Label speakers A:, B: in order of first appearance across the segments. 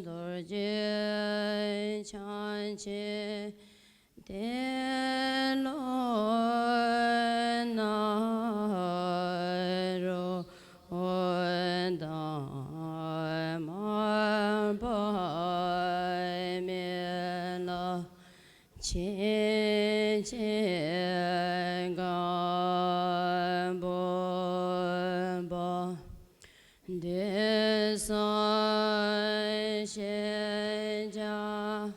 A: dorje chanche de lo na ro da ma ba me la che che ga bo ba de sa she ja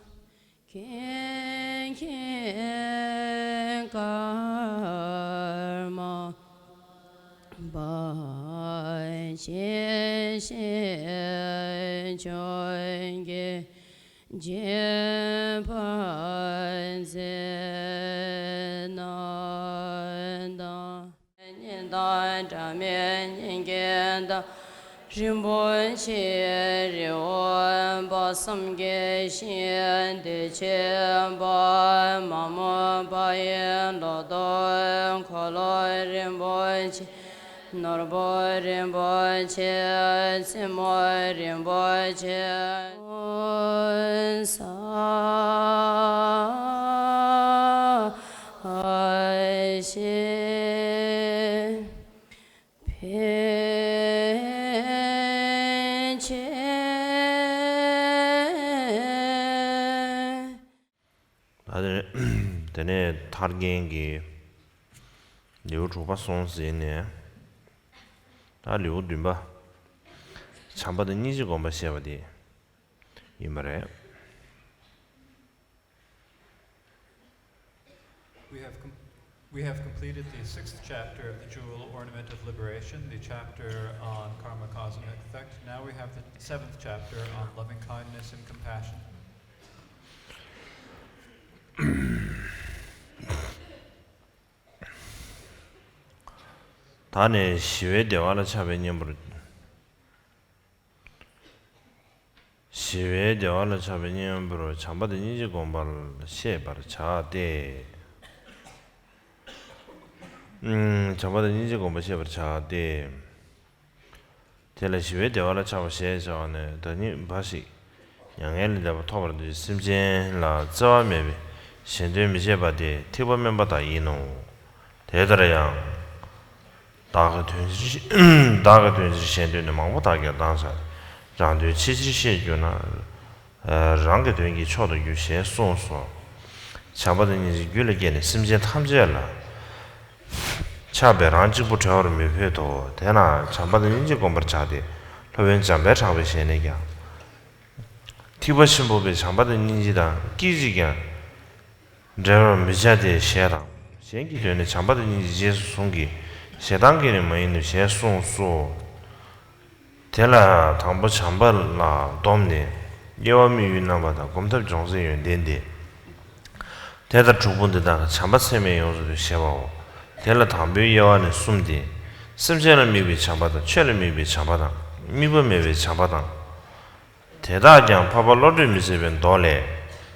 A: ken ken karma ba she she join ge je pan se na da nian da zha mian yin gen da rinpo che riwan pa sam ge xin de che pa ma mo pa yin lo do ko lo rinpo che norbo rinpo che simo rinpo che sa she
B: Tene targengi liu chupa sonsi ne ta liu dunba chamba de niji gomba sheba di imare.
C: We have completed the 6th chapter of the Jewel Ornament of Liberation, the chapter on karma, cause, and effect. Now we have the 7th chapter on loving kindness and compassion.
B: 다네 시외 대화를 차변념으로 시외 대화를 차변념으로 참바드 니지 공부를 시에바르 차대 참바드 니지 공부 시에바르 차대 텔레 시외 대화를 차고 시에서네 더니 바시 양엘을 잡아 토버도 심진라 저메비 신뢰 미제바데 티보면바다 이노 대더라양 다가 된지 신뢰는 망보다게 당사 장对치치시주나 랑게 된게 초도 유세 송소 차바드니 귤게네 심진 탐제라 차베란지 부처를 메회도 되나 차바드니 공부 차대 로변 잠배 차베 신내가 티버신 법에 잠바드니지다 끼지게 저 미자데 셰라 생기 전에 잠바드니 예수 송기 세단계는 뭐 있는 셰송소 텔라 당부 잠발라 dom네 여미 유나마다 검답 정세 연된데 대다 주분들다 잠바세메 요소도 셰바오 텔라 당부 여안의 숨디 심제는 미비 잠바다 최를 미비 잠바다 미범메비 잠바다 대다장 파발로르 미세변 돌레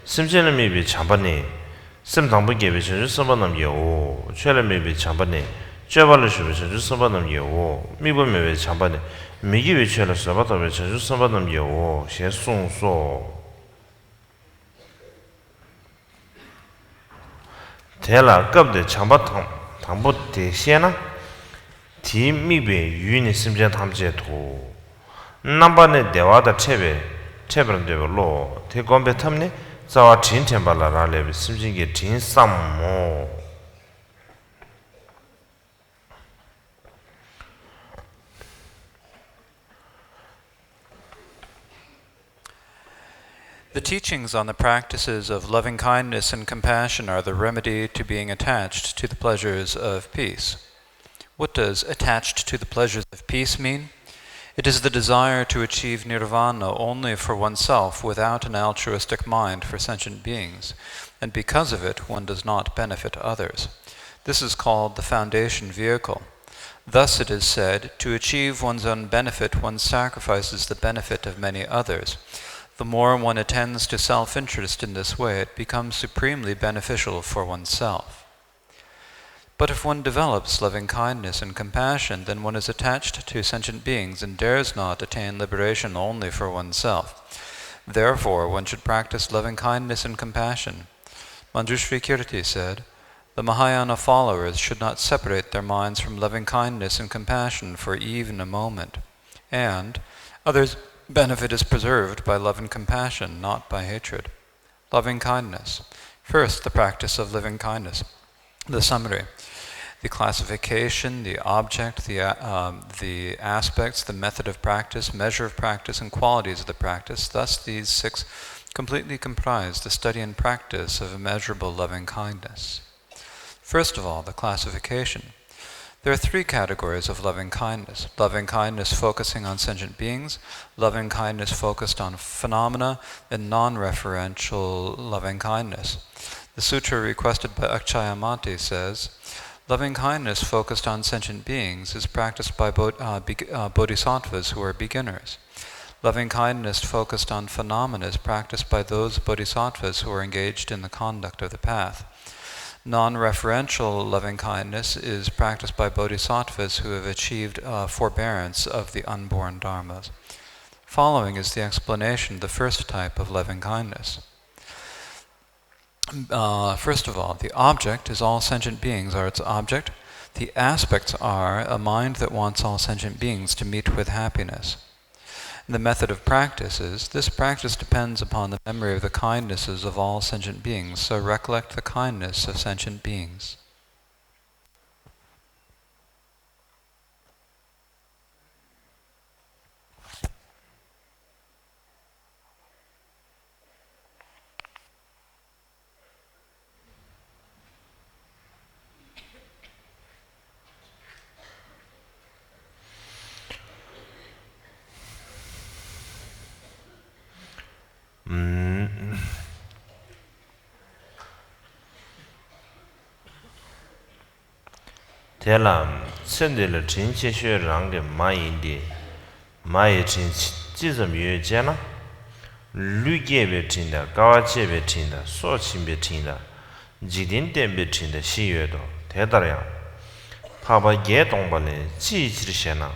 B: 심제는 미비 잠바네 심당부 개비 전주 서바남 요 최를 미비 잠바네 제발로 주면 전주 서바남 요 미범메비 잠바네 미기 외쳐라 서바다 전주 서바남 요 셰송소 대라 급대 잠바탕 당부 대시나 디미베 유인의 심전 탐제도 남반의 대화다 체베런데로 대검배 탐네 자와 진템발라라레 심진게 진삼모
C: The teachings on the practices of loving kindness and compassion are the remedy to being attached to the pleasures of peace. What does attached to the pleasures of peace mean? It is the desire to achieve nirvana only for oneself without an altruistic mind for sentient beings, and because of it one does not benefit others. This is called the foundation vehicle. Thus it is said, to achieve one's own benefit one sacrifices the benefit of many others. The more one attends to self-interest in this way, it becomes supremely beneficial for oneself. But if one develops loving kindness and compassion, then one is attached to sentient beings and dares not attain liberation only for oneself. Therefore, one should practice loving kindness and compassion. Manjushri Kirti said, "The Mahayana followers should not separate their minds from loving kindness and compassion for even a moment. And others' benefit is preserved by love and compassion, not by hatred." Loving kindness. First, the practice of loving kindness. The summary. The classification, the object, the aspects, the method of practice, measure of practice, and qualities of the practice. Thus, these 6 completely comprise the study and practice of immeasurable loving kindness. First of all, the classification. There are 3 categories of loving kindness. Loving kindness focusing on sentient beings, loving kindness focused on phenomena, and non-referential loving kindness. The sutra requested by Akshayamati says, "Loving kindness focused on sentient beings is practiced by bodhisattvas who are beginners. Loving kindness focused on phenomena is practiced by those bodhisattvas who are engaged in the conduct of the path. Non-referential loving kindness is practiced by bodhisattvas who have achieved forbearance of the unborn dharmas." Following is the explanation of the first type of loving kindness. First of all, the object is all sentient beings are its object. The aspects are a mind that wants all sentient beings to meet with happiness. The method of practice is, this practice depends upon the memory of the kindnesses of all sentient beings, so recollect the kindness of sentient beings.
B: Telam sendele chinche shue range ma indi ma ye chinchi jizam yue jena lu gebe tinda gawa chebe tinda so chimbe tinda jidin tembe tinda shi yue do tedarya paba ge tongba le chi chir shena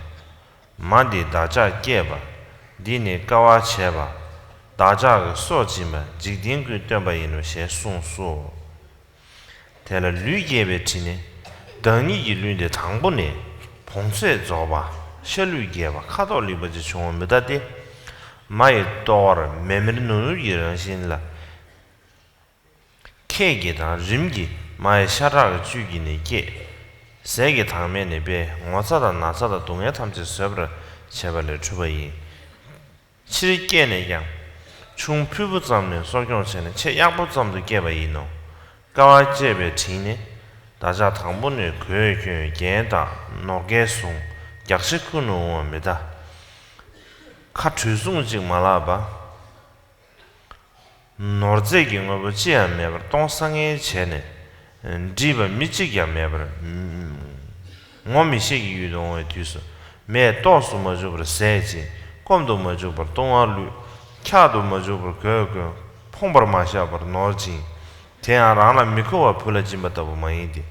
B: ma di daja geba dine gawa cheba daja ge so chimba jidin gu temba inu she sung su tela lu gebe tine dāngi yi lūn de tāngbō ne pōngsē zōba, shē lū gēba, kātō lība jī chōngwa midā de mā yi dōra mēmir nūnū yi rāngshīn la kē gē tāng rīm gī mā yi shā rā gā chū gī ne gē sē gē tāng mē ne bē ngō sā dā nā sā dā dōngyā tam chī sēb rā chē bā lē chū bā yi chī rī gē ne yāng chūng pū bū tsam ne sō kiong chē ne chē yāk bū tsam dō gē bā yi nō gāwā chē bē chī ne 다자 당분을 교회 개다 노게송 약식군은 옵니다. 카트송직 말아봐. 노르제기 뭐지 하면 동상의 제네 집에 미치게 하면 몸이식이 유동에 뒤서 매 도수 뭐죠 세지 검도 뭐죠 동아루 캬도 뭐죠 그 퐁버 마셔 버 노지 대하라나 미코와 풀어짐부터 보면이디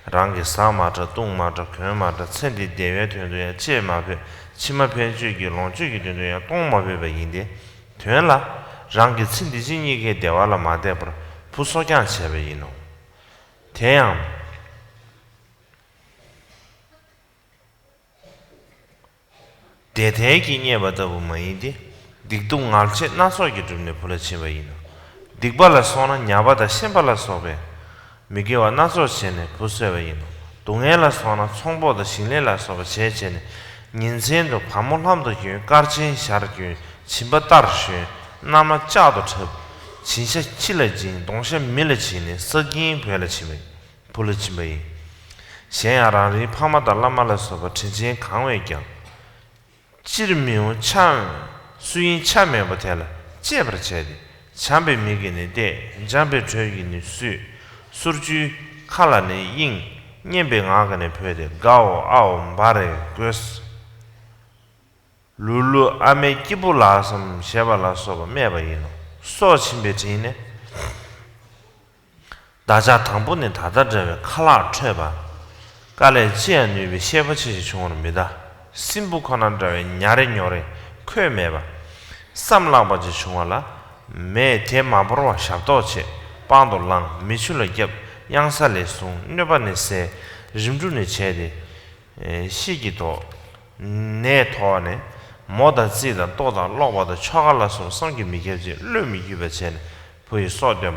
B: 랑게 사마저 동마저 견마저 천디 대외 된도야 제마베 치마편주기 롱주기 된도야 동마베베 인데 된라 랑게 천디진이게 대화라 마데버 부소장 쳬베이노 대양 대대기니에부터 보면이디 딕동 알체 나서기 좀 풀어치베이노 딕발라 소나 냐바다 심발라 소베 미게와 나소체네 부세베이노 동해라 소나 총보다 신뢰라 소베 제체네 인생도 파몰함도 유 까르친 샤르규 침바다르시 나마 짜도 쳐 진짜 칠레진 동시 밀레치네 서긴 별레치베 불레치베 셴야라리 파마다 라말라 소베 진진 강외경 찌르미오 참 수인 참여부터라 제버체디 참배 미기네 데 잠배 저기니 수르주 칼라네 잉 녜베가가네 페데 가오 아오 바레 그스 룰루 아메 기불라섬 셰발라소바 메바이노 소침베지네 다자 당분에 다다저 칼라 쳬바 Kale Chia Nubi Shepachi Chungmida, Simbu Conandre, Nyare Nyore, Quemeba, Samlabaji Chungala, Me Temabro Shabdoche, Pando Lang, Michula Yap, Yangsale Sung, Nebanese, Jimjuni Chedi, Shigito, Ne Moda Zida, Doda, Loba, the Chagalasum, Sangi Mikaji, Lumi Yubachen, Pui Sodium.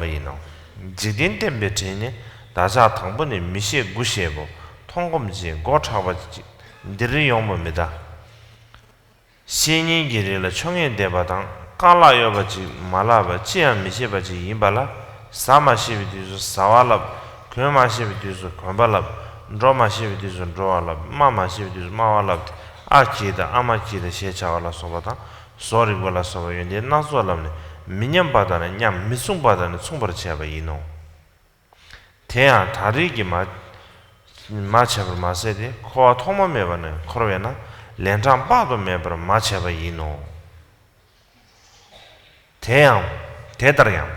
B: Jidin Tembetine, Daja Tangbuni, Mishi Gushebo, Tongomji, Gochabaji, Diriyomida. Sini Girilla Chongin Debatan, Kala Yobaji, Malaba, Chia Mishibaji, Imbala, Sama Shividu, Sawalab, Kuma Shividu, Kombalab, Droma Shividu, Droalab, Mama Shividu, Mawalab, Akida, Amakida, Shechavala Sobata, Sorry Bola Sovayan, Nazolamne, Minyam Badana, Yam, Misung Badana, Sumbercheva, Tea, Tariki Macheva Masedi, Koa Toma Mevane, Korovena, Lentram Bado Mebra, Macheva Team, Tedariam,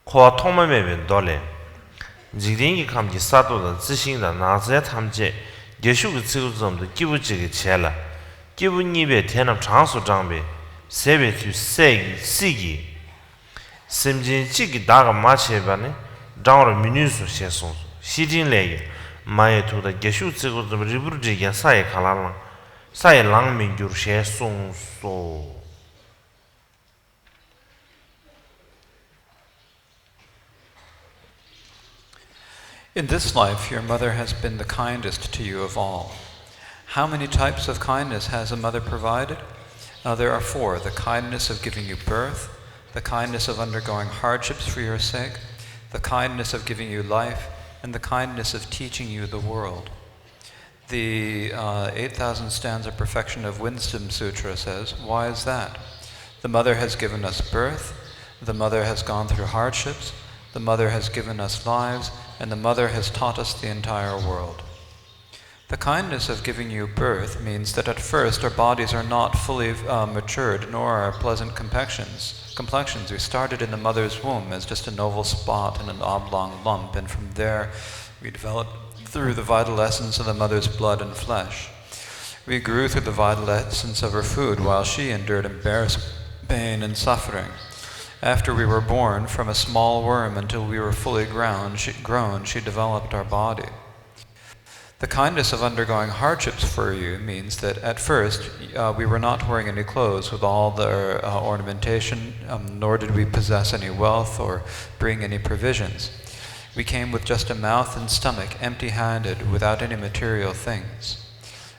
B: Koa Toma Mevin Dole, Zidingi Kamji Sato, the Zishing, the Nazet Hamje, Yeshu Zilzum, the Kibuchi Chela, Kibu Nibe, Tenam Chansu Jambi, Sebe to Sigi, Simjin Chiki Daga Machevane, Down Minusu Shesons, Shijin Leg, Maya to the Geshu Zilzum, the Ribuji and Sai Kalala, Sai Lang Mingur Shesons so.
C: In this life, your mother has been the kindest to you of all. How many types of kindness has a mother provided? There are 4: the kindness of giving you birth, the kindness of undergoing hardships for your sake, the kindness of giving you life, and the kindness of teaching you the world. The 8,000 stanza Perfection of Wisdom Sutra says, why is that? The mother has given us birth, the mother has gone through hardships, the mother has given us lives, and the mother has taught us the entire world. The kindness of giving you birth means that at first our bodies are not fully matured, nor are pleasant complexions. We started in the mother's womb as just an oval spot and an oblong lump, and from there we developed through the vital essence of the mother's blood and flesh. We grew through the vital essence of her food while she endured embarrassment, pain, and suffering. After we were born, from a small worm until we were fully grown, she developed our body. The kindness of undergoing hardships for you means that at first we were not wearing any clothes with all the ornamentation, nor did we possess any wealth or bring any provisions. We came with just a mouth and stomach, empty-handed, without any material things.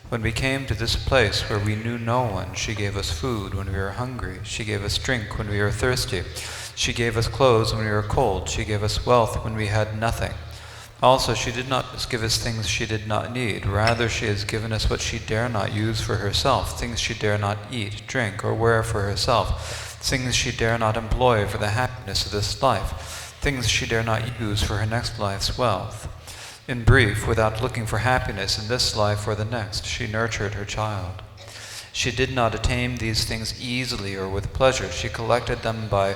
C: When we came to this place where we knew no one, she gave us food when we were hungry. She gave us drink when we were thirsty. She gave us clothes when we were cold. She gave us wealth when we had nothing. Also, she did not give us things she did not need. Rather, she has given us what she dare not use for herself, things she dare not eat, drink, or wear for herself, things she dare not employ for the happiness of this life, things she dare not use for her next life's wealth. In brief, without looking for happiness in this life or the next, she nurtured her child. She did not attain these things easily or with pleasure. She collected them by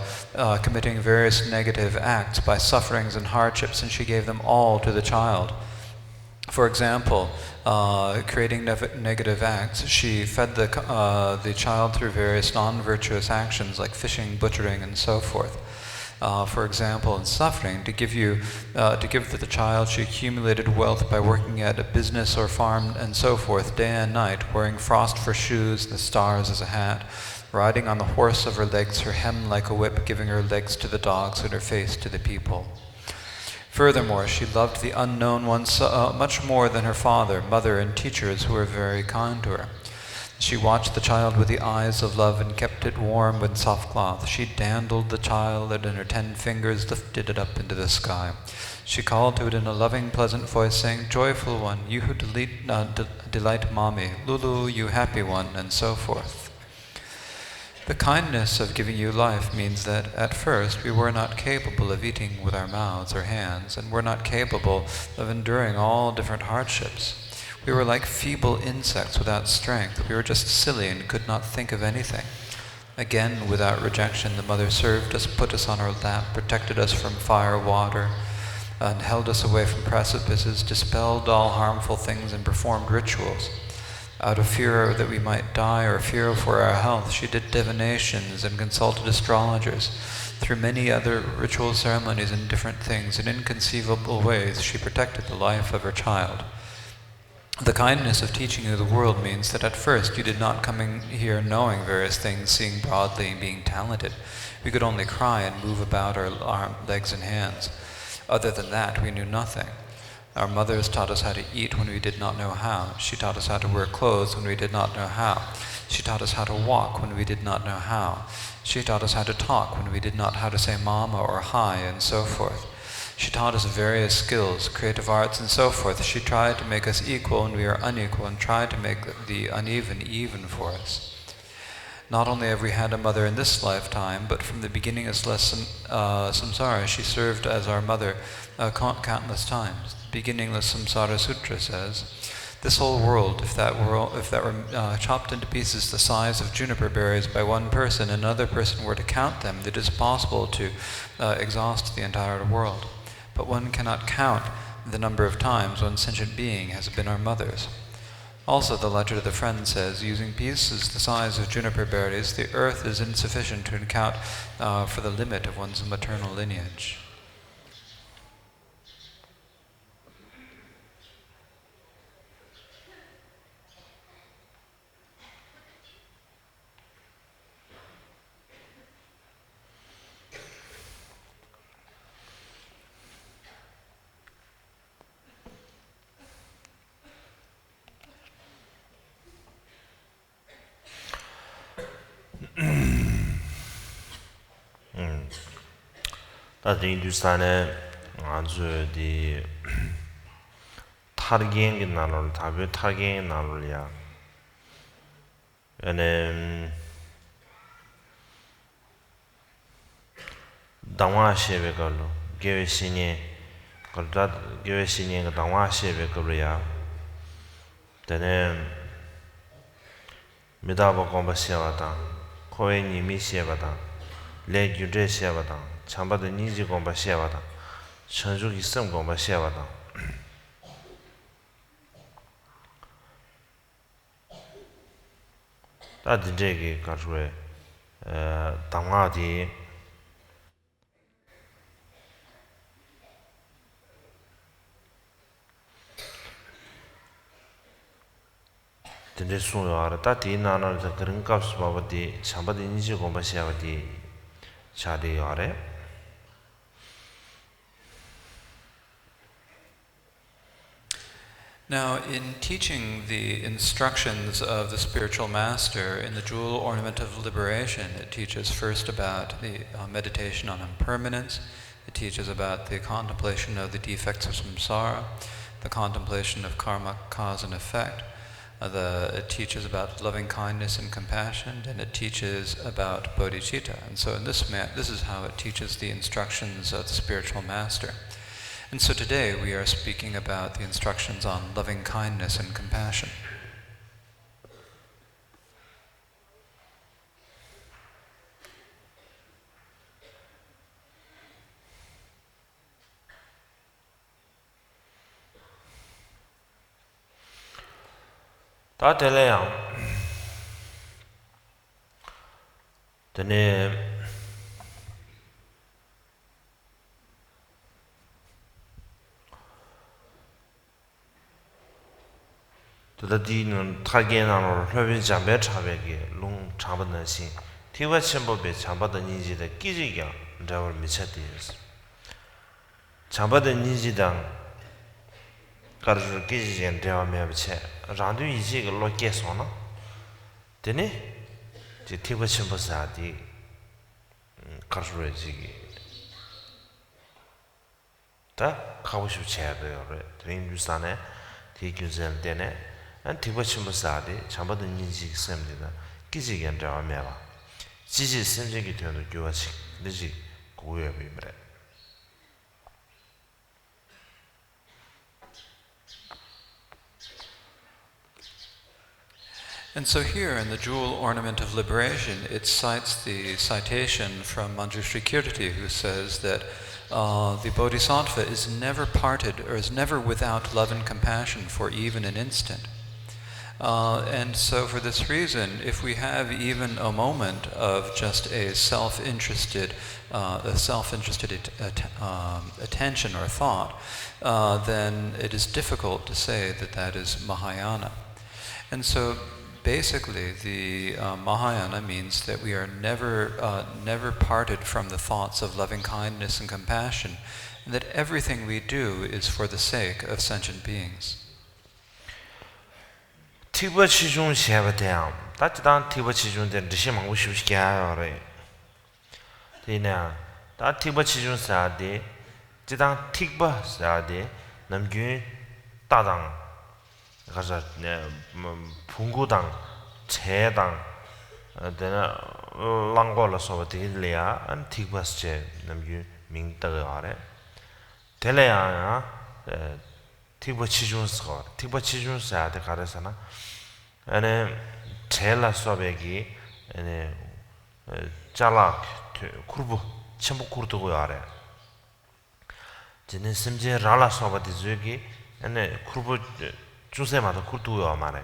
C: committing various negative acts, by sufferings and hardships, and she gave them all to the child. For example, creating negative acts, she fed the child through various non-virtuous actions like fishing, butchering, and so forth. For example, in suffering, to give to the child, she accumulated wealth by working at a business or farm and so forth, day and night, wearing frost for shoes, the stars as a hat, riding on the horse of her legs, her hem like a whip, giving her legs to the dogs and her face to the people. Furthermore, she loved the unknown ones much more than her father, mother, and teachers who were very kind to her. She watched the child with the eyes of love and kept it warm with soft cloth. She dandled the child and in her 10 fingers lifted it up into the sky. She called to it in a loving, pleasant voice, saying, "Joyful one, you who delight mommy, Lulu, you happy one," and so forth. The kindness of giving you life means that at first we were not capable of eating with our mouths or hands, and were not capable of enduring all different hardships. We were like feeble insects without strength. We were just silly and could not think of anything. Again, without rejection, the mother served us, put us on her lap, protected us from fire, water, and held us away from precipices, dispelled all harmful things, and performed rituals. Out of fear that we might die or fear for our health, she did divinations and consulted astrologers. Through many other ritual ceremonies and different things, in inconceivable ways, she protected the life of her child. The kindness of teaching you the world means that at first you did not come in here knowing various things, seeing broadly and being talented. We could only cry and move about our legs and hands. Other than that, we knew nothing. Our mothers taught us how to eat when we did not know how. She taught us how to wear clothes when we did not know how. She taught us how to walk when we did not know how. She taught us how to talk when we did not know how to say mama or hi, and so forth. She taught us various skills, creative arts, and so forth. She tried to make us equal when we are unequal, and tried to make the uneven even for us. Not only have we had a mother in this lifetime, but from the beginning of samsara, she served as our mother countless times. The beginningless Samsara Sutra says, this whole world, if that were chopped into pieces the size of juniper berries by one person, and another person were to count them, it is possible to exhaust the entire world. But one cannot count the number of times one sentient being has been our mother's. Also, the Letter to the Friend says, using pieces the size of juniper berries, the earth is insufficient to account for the limit of one's maternal lineage.
B: 다들 인도산에 아주 디 타르겐이 나를 답에 타르겐이 나를이야. 얘는 당화시에 걸로 개회신이 걸다 개회신이 당화시에 걸로야. 되는 미다보 공부시야다. 코에니 미시야다. 레규제시야다. 참바도 니지 공부시야다. 천주기 성 공부시야다. 다든지 가르에 당화디 근데 소요하라 다디 나나를 그런 값을 봐버디 참바도 니지 공부시야디 자리요래
C: Now, in teaching the instructions of the spiritual master in the Jewel Ornament of Liberation, it teaches first about the meditation on impermanence, it teaches about the contemplation of the defects of samsara, the contemplation of karma, cause and effect, it teaches about loving kindness and compassion, and it teaches about bodhicitta. And so in this is how it teaches the instructions of the spiritual master. And so today we are speaking about the instructions on loving kindness and compassion.
B: 다 될래요. 되네. 도다디는 타게나로 협의 잠배 차베게 롱 잡은다시 티와 첨법에 잠바던 인지의 끼지가 잡을 미쳤대요. 잠바던 인지당 가르쳐 끼지엔 대화면 비체 라도 이지가 로케소나 되네 제 티와 첨법사디 가르쳐지기 다 가고 싶지 않아요. 드림주산에 디규전 때네 안 티버침부사데 잠바던 인지 있습니다. 기지견 잡아매봐. 지지 심적이 되는 교화식 늦지 고여 비밀에.
C: And so here in the Jewel Ornament of Liberation, it cites the citation from Manjushri Kirti, who says that the bodhisattva is never parted or is never without love and compassion for even an instant. And so for this reason, if we have even a moment of just a self-interested attention or thought, then it is difficult to say that that is Mahayana. And so basically the Mahayana means that we are never parted from the thoughts of loving kindness and compassion, and that everything we do is for the sake of sentient beings.
B: Tiba chijung sheba down. That's done Tiba chijung then the Shimang wish was gary. Tina, that Tiba chijung sade, Jidan Tigba sade, Namgun Tadang, Gaza Pungudang, Chedang, then Langola Sovatia, and Tigbas che, Namgun Ming Tagare. Telea, Tiba chijun score, Tiba chijun sa the Karasana, and Tela Sobegi, and Jalak, Kurbu, Chambukurtuare. Then Simje Rala Soba the Zugi, and Kurbu Jusema the Kurtu Amare.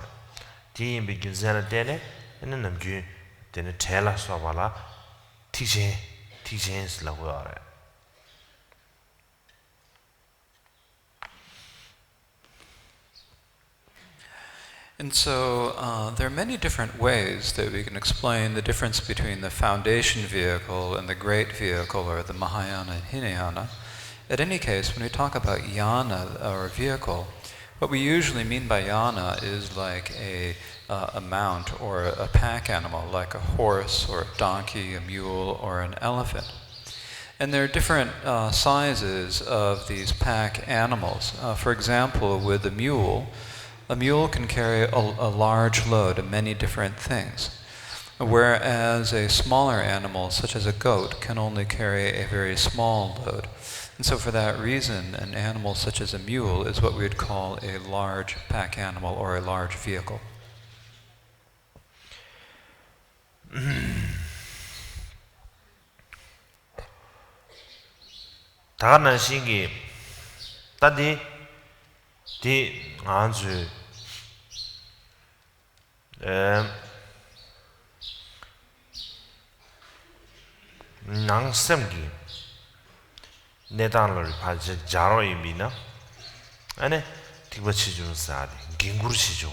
B: Team begins a dene, and then Namgu, then Tela Sobala, Tijens Laguare.
C: And so there are many different ways that we can explain the difference between the foundation vehicle and the great vehicle, or the Mahayana and Hinayana. In any case, when we talk about yana, or vehicle, what we usually mean by yana is like a mount or a pack animal, like a horse or a donkey, a mule, or an elephant. And there are different sizes of these pack animals. For example, with a mule can carry a large load of many different things, whereas a smaller animal, such as a goat, can only carry a very small load. And so for that reason, an animal such as a mule is what we would call a large pack animal or a large vehicle.
B: Tana Shingi Tadi Di Anzu Nang Semgi Nedan Lori Pajak Jaro Ibina Ane Tiba Chijun Sadi Gingur Chiju.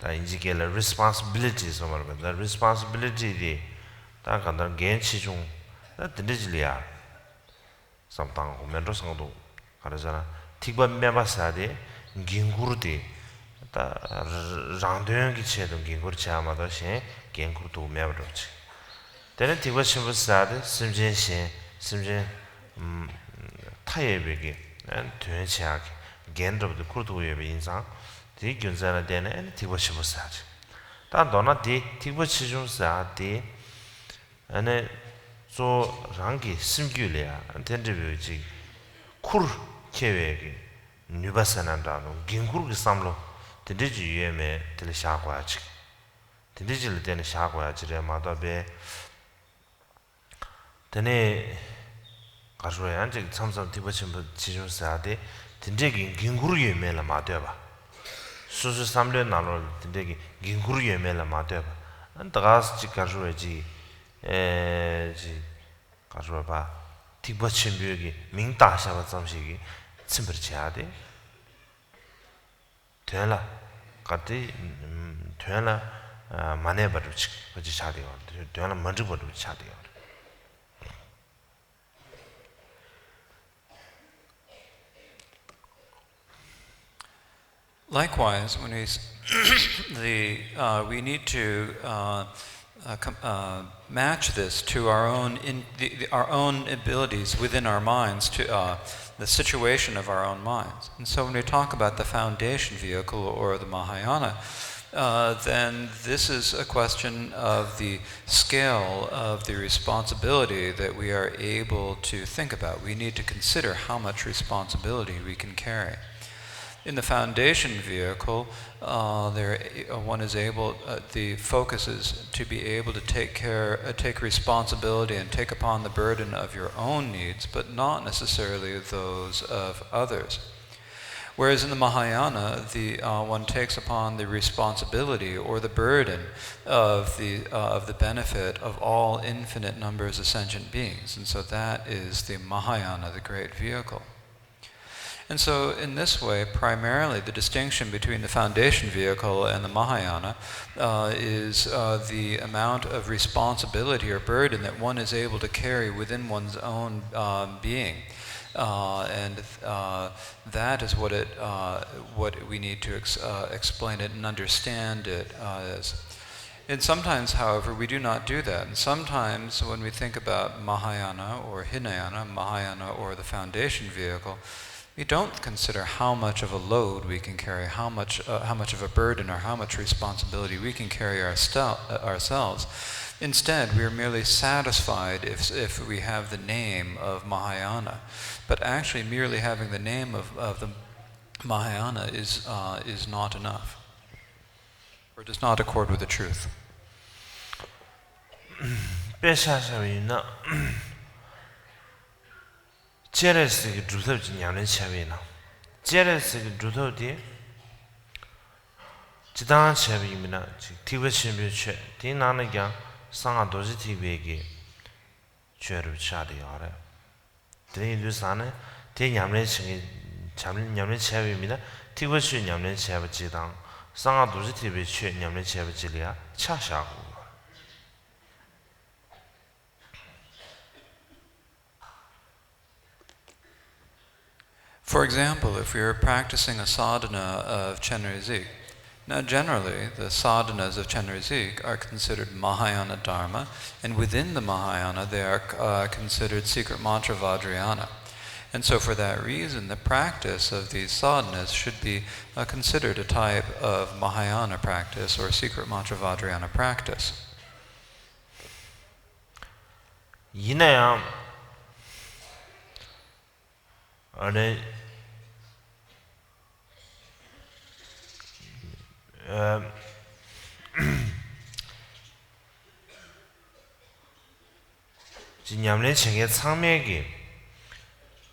B: The indicator responsibilities of the responsibility de Takan Gain Chijun that the Digilia something Mendos Sandu Karazana Tiba Meba Sadi Gingurdi. Randung Chedum Gingur Chamada Shen, Gengur to Mavroch. Then it was sad, Simjin Shen, Simjin Tayebegi, and Tuenchak, Gend of the Kurtu Insan, the Gunzana Den, and Tiwashim sad. That Donna de Tiwashim sad, and so Rangi, Simgulia, and Tendibuji, Kur Kevegi, Nubasanandano, Gingur Samlo. Tindiji yeme tili shagwaji. Tindiji li teni shagwaji re madabe. Teni kashwe yanchi tsamsam tiba chimba chijun saade tindegi ginguru yeme la madeba. Susu samle nalo tindegi ginguru yeme la madeba. Antagas chi kashwe ji kashwe ba tiba chimbyugi mingda shaba tsamshigi tsimbir chiade. Tuela Kati Tuela Manebaruch, which is Chadi, Tuela Manjubu Chadi.
C: Likewise, when we need to match this to our own abilities within our minds, to the situation of our own minds. And so when we talk about the foundation vehicle or the Mahayana, then this is a question of the scale of the responsibility that we are able to think about. We need to consider how much responsibility we can carry. In the foundation vehicle, one is able, the focus is to be able to take responsibility and take upon the burden of your own needs, but not necessarily those of others. Whereas in the Mahayana, one takes upon the responsibility or the burden of the benefit of all infinite numbers of sentient beings, and so that is the Mahayana, the great vehicle. And so in this way, primarily the distinction between the foundation vehicle and the Mahayana is the amount of responsibility or burden that one is able to carry within one's own being. And that is what we need to explain it and understand it as. And sometimes, however, we do not do that. And sometimes when we think about Mahayana or Hinayana, Mahayana or the foundation vehicle, we don't consider how much of a load we can carry, how much of a burden or how much responsibility we can carry ourselves. Instead, we are merely satisfied if we have the name of Mahayana. But actually, merely having the name of the Mahayana is not enough, or does not accord with the truth.
B: 제레스기 주섭지 냐는 차비나 제레스기 주섭디 지단 차비미나 티베신비체 디나나가 상아 도지 티베기 죄를 차리어라 드리르산에 대냠내 칭이 잠을 냠내 차비미나 티베신 냠내 차비지당 상아 도지 티베체 냠내 차비지리아 차샤고
C: For example, if we are practicing a sadhana of Chenrezig, now generally the sadhanas of Chenrezig are considered Mahayana Dharma, and within the Mahayana they are considered secret mantra Vajrayana. And so for that reason, the practice of these sadhanas should be considered a type of Mahayana practice or secret mantra Vajrayana practice.
B: 이내야 어느 냠렌 칭의 상매기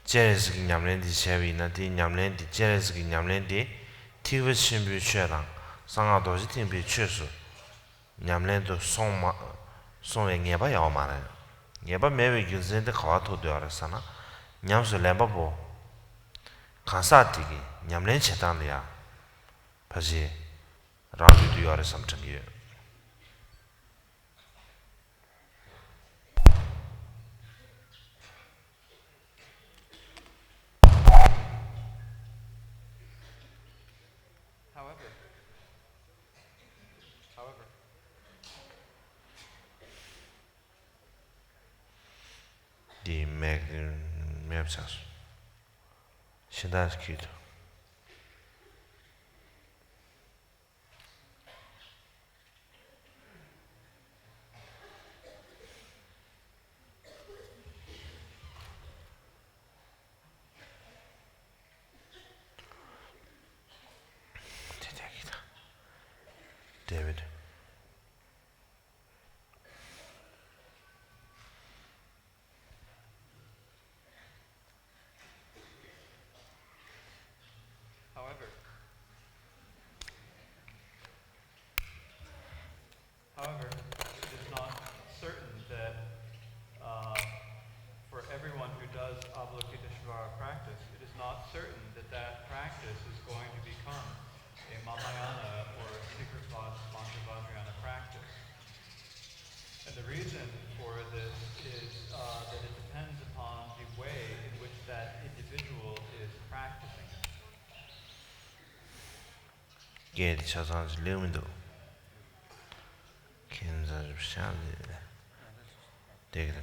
B: 제레스기 냠렌디 셰비나 디 냠렌디 제레스기 냠렌디 티브 신비 최랑 상아도지 팀비 최수 냠렌도 송에 녀바 야마네 녀바 매베 규젠데 가와토도 알았잖아 냠스 렘바보 간사티기 냠렌 체단이야 바지 라디도 요래 삼정이
C: However
B: 디 맵사스 신다스키도 David.
C: However, it is not certain that for everyone who does Avalokiteshvara practice, it is not certain that that practice is going to become a Mahayana or a secret mantra Vajrayana practice. And the reason for this is that it depends upon the way in which that individual is practicing it.
B: Gedi chazanız lemindo. Kenza şahane. Değil.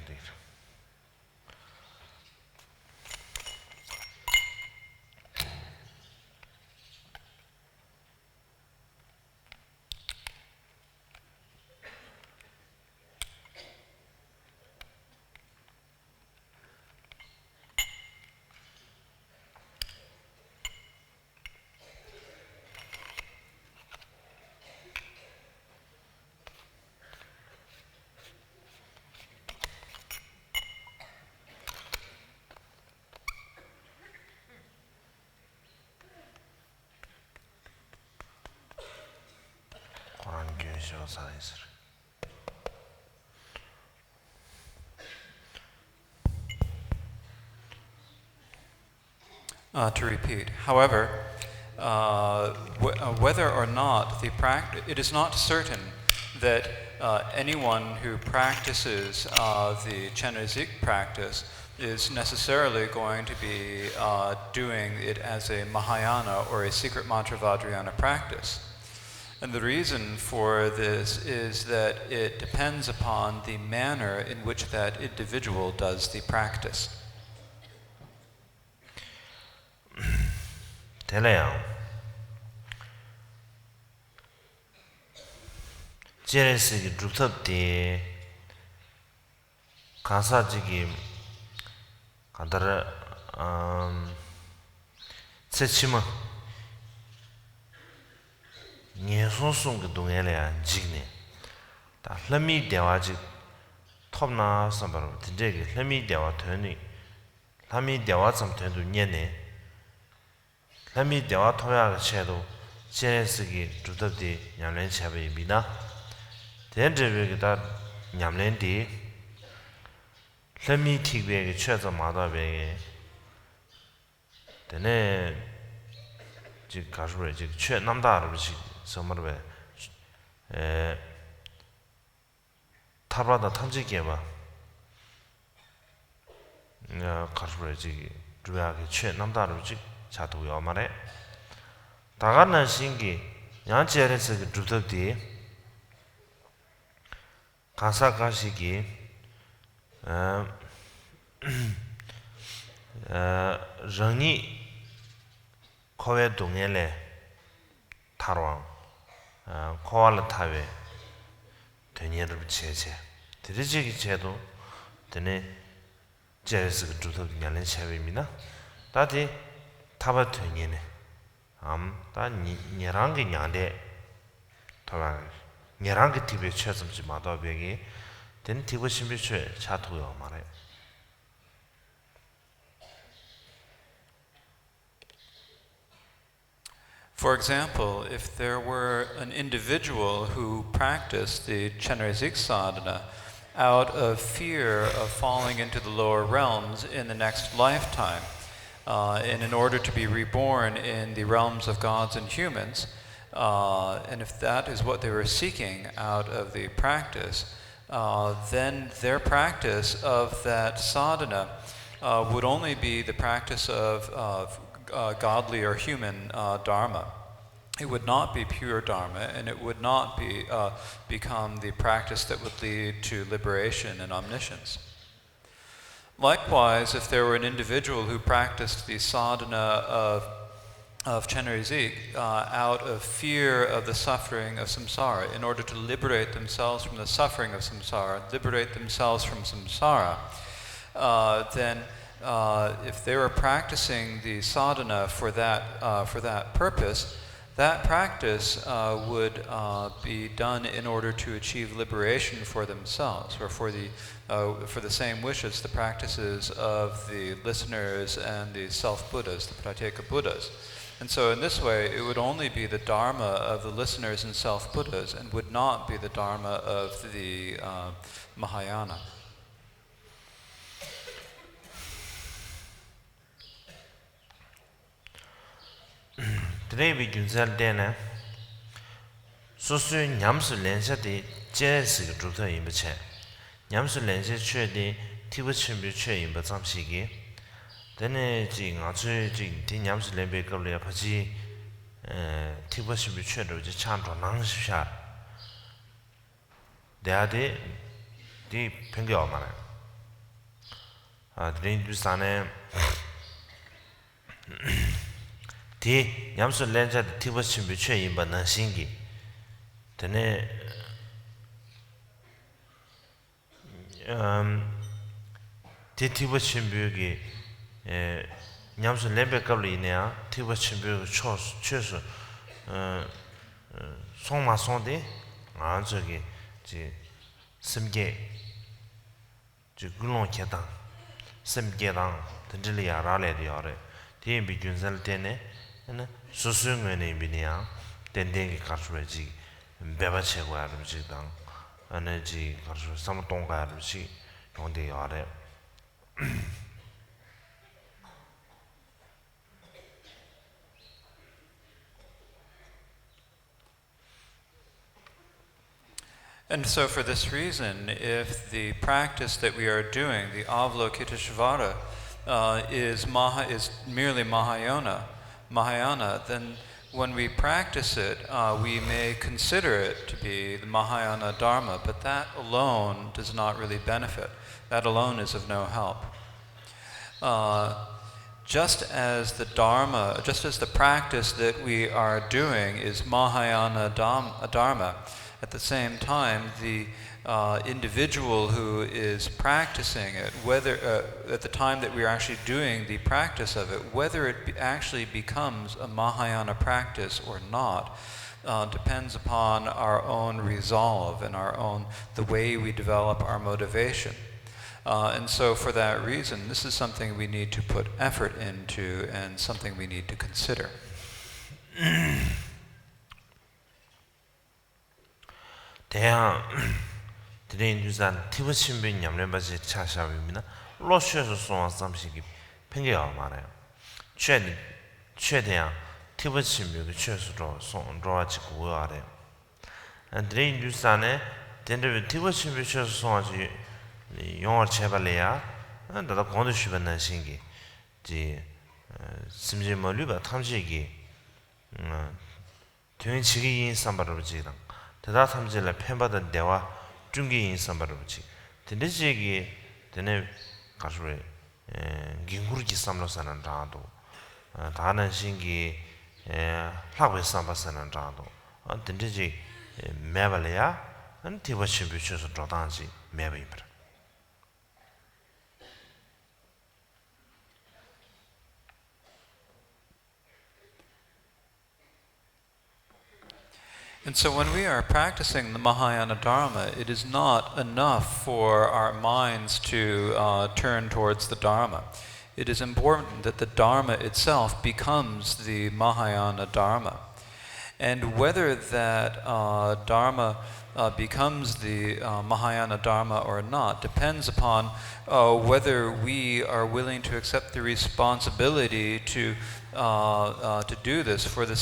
C: To repeat, however, whether or not it is not certain that anyone who practices the Chenrezig practice is necessarily going to be doing it as a Mahayana or a secret mantra Vajrayana practice. And the reason for this is that it depends upon the manner in which that individual does the practice.
B: Telayang Jeresi Druptab de Kansajigi Kandara Sechima Nyesonsung Dungele Jigne Ta Lami Dewaji Topna Sambar Tijegi Lami Dewa Tony Lami Dewa Sam Tendu Nyene Lami Dewa Toya Shadow Jeresi Druptab de Nyamlen Chabe Bina Dendrevig that Nyamlen de Lami Tigbe Church of Madabe Dene Jikashre Church Namdar Summerway Tabada Tanjikeva Kashre Druagi Church Namdar Chatu Yamare Tagana Shingi Yancheres Drutabdi Kasakashiki Rani Kowe Dungele Tarwang Koala Tawe Tenyer Cheche Trijiki Chedo Tene Jeres Drutab Yalen Shavimina Tati Taba Tunyene Ta Nyerangi Nyande Tava Nyerangi Tibe Chesum Mada Begi Then Tibo Shimbiche Chatuyo Mare.
C: For example, if there were an individual who practiced the Chenrezig sadhana out of fear of falling into the lower realms in the next lifetime, and in order to be reborn in the realms of gods and humans, and if that is what they were seeking out of the practice, then their practice of that sadhana would only be the practice of godly or human dharma. It would not be pure dharma, and it would not be become the practice that would lead to liberation and omniscience. Likewise, if there were an individual who practiced the sadhana of Chenrezig out of fear of the suffering of samsara, in order to liberate themselves from the suffering of samsara, liberate themselves from samsara, then if they were practicing the sadhana for that purpose, that practice would be done in order to achieve liberation for themselves, or for the same wishes, the practices of the listeners and the self-Buddhas, the Prateka Buddhas. And so in this way, it would only be the dharma of the listeners and self-Buddhas, and would not be the dharma of the Mahayana.
B: Today we Gunzal Dana Susu Nyamsu Lensha de Jesse Druta in Bache. Nyamsu Lensha Chue de Tibuchimbu Chue in Batsam Shigi. Then a jing or two jing, Tinyamsu Lembe Goblia Paji Tibuchimbu Chue, which is Chandra Nangsha. They are the Pengamana. Drink Busane. Ti Yamsu Lenja the Tibuchimbu Chue in Banashingi. Then Tibuchimbugi Nyamsu Lembe Gabli Nea, Tibuchimbu Chos, Songma Sonde, Anzogi, Simge, Gulon Ketan, Simgedan, the Dilia Rale Diore, Timbi Gunzel Tene, and Susunga Binia, then Dengi Kashreji, 배바 채고 아름지당 에너지 가서 삼동가 아름지 용대 아래
C: And so for this reason, if the practice that we are doing, the Avalokiteshvara, is merely Mahayana, then when we practice it, we may consider it to be the Mahayana Dharma, but that alone does not really benefit. That alone is of no help. Just as the practice that we are doing is Mahayana Dharma, at the same time, the individual who is practicing it, whether at the time that we are actually doing the practice of it, whether it actually becomes a Mahayana practice or not, depends upon our own resolve and the way we develop our motivation. And so for that reason, this is something we need to put effort into and something we need to consider.
B: 대양 드레인 유산 티브 신빈 냠렘바지 차샤입니다. 로슈에서 소원 삼식이 팽개가 많아요. 최대한 티브 신빈 최소로 손로아지고 와래요. 드레인 유산에 덴데 티브 신빈 최소 소원지 용어 제발이야. 나도 건도 주변에 신기. 지 심지 멀리가 탐지기 되는지기 인삼바로 지당 대다 탐지를 팬받은 대화 중기 인삼바로 지 근데지기 되네 가수에 긴구르지 삼로사는 다도 다는 신기 학회 삼바사는 다도 근데지 매발이야 안 티버시 비춰서 도단지 매발이다.
C: And so when we are practicing the Mahayana Dharma, it is not enough for our minds to turn towards the Dharma. It is important that the Dharma itself becomes the Mahayana Dharma. And whether that Dharma becomes the Mahayana Dharma or not depends upon whether we are willing to accept the responsibility to do this for the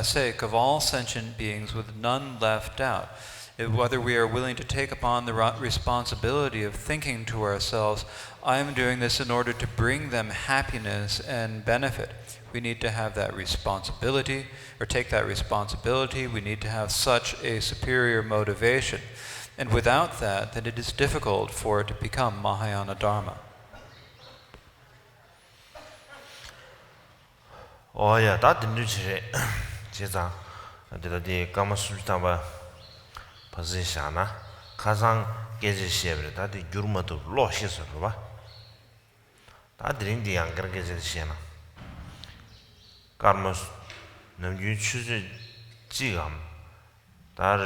C: sake of all sentient beings with none left out. Whether we are willing to take upon the responsibility of thinking to ourselves, I am doing this in order to bring them happiness and benefit. We need to have that responsibility, or take that responsibility. We need to have such a superior motivation. And without that, then it is difficult for it to become Mahayana Dharma.
B: Oh yeah, that didn't 제자 어디다 까마 술다바 position나 가상 계제 시에브를 다들 유르마도 로시서 봐. 다들 인디 안 그렇게 제시나. karmas namju chuzu jigam dar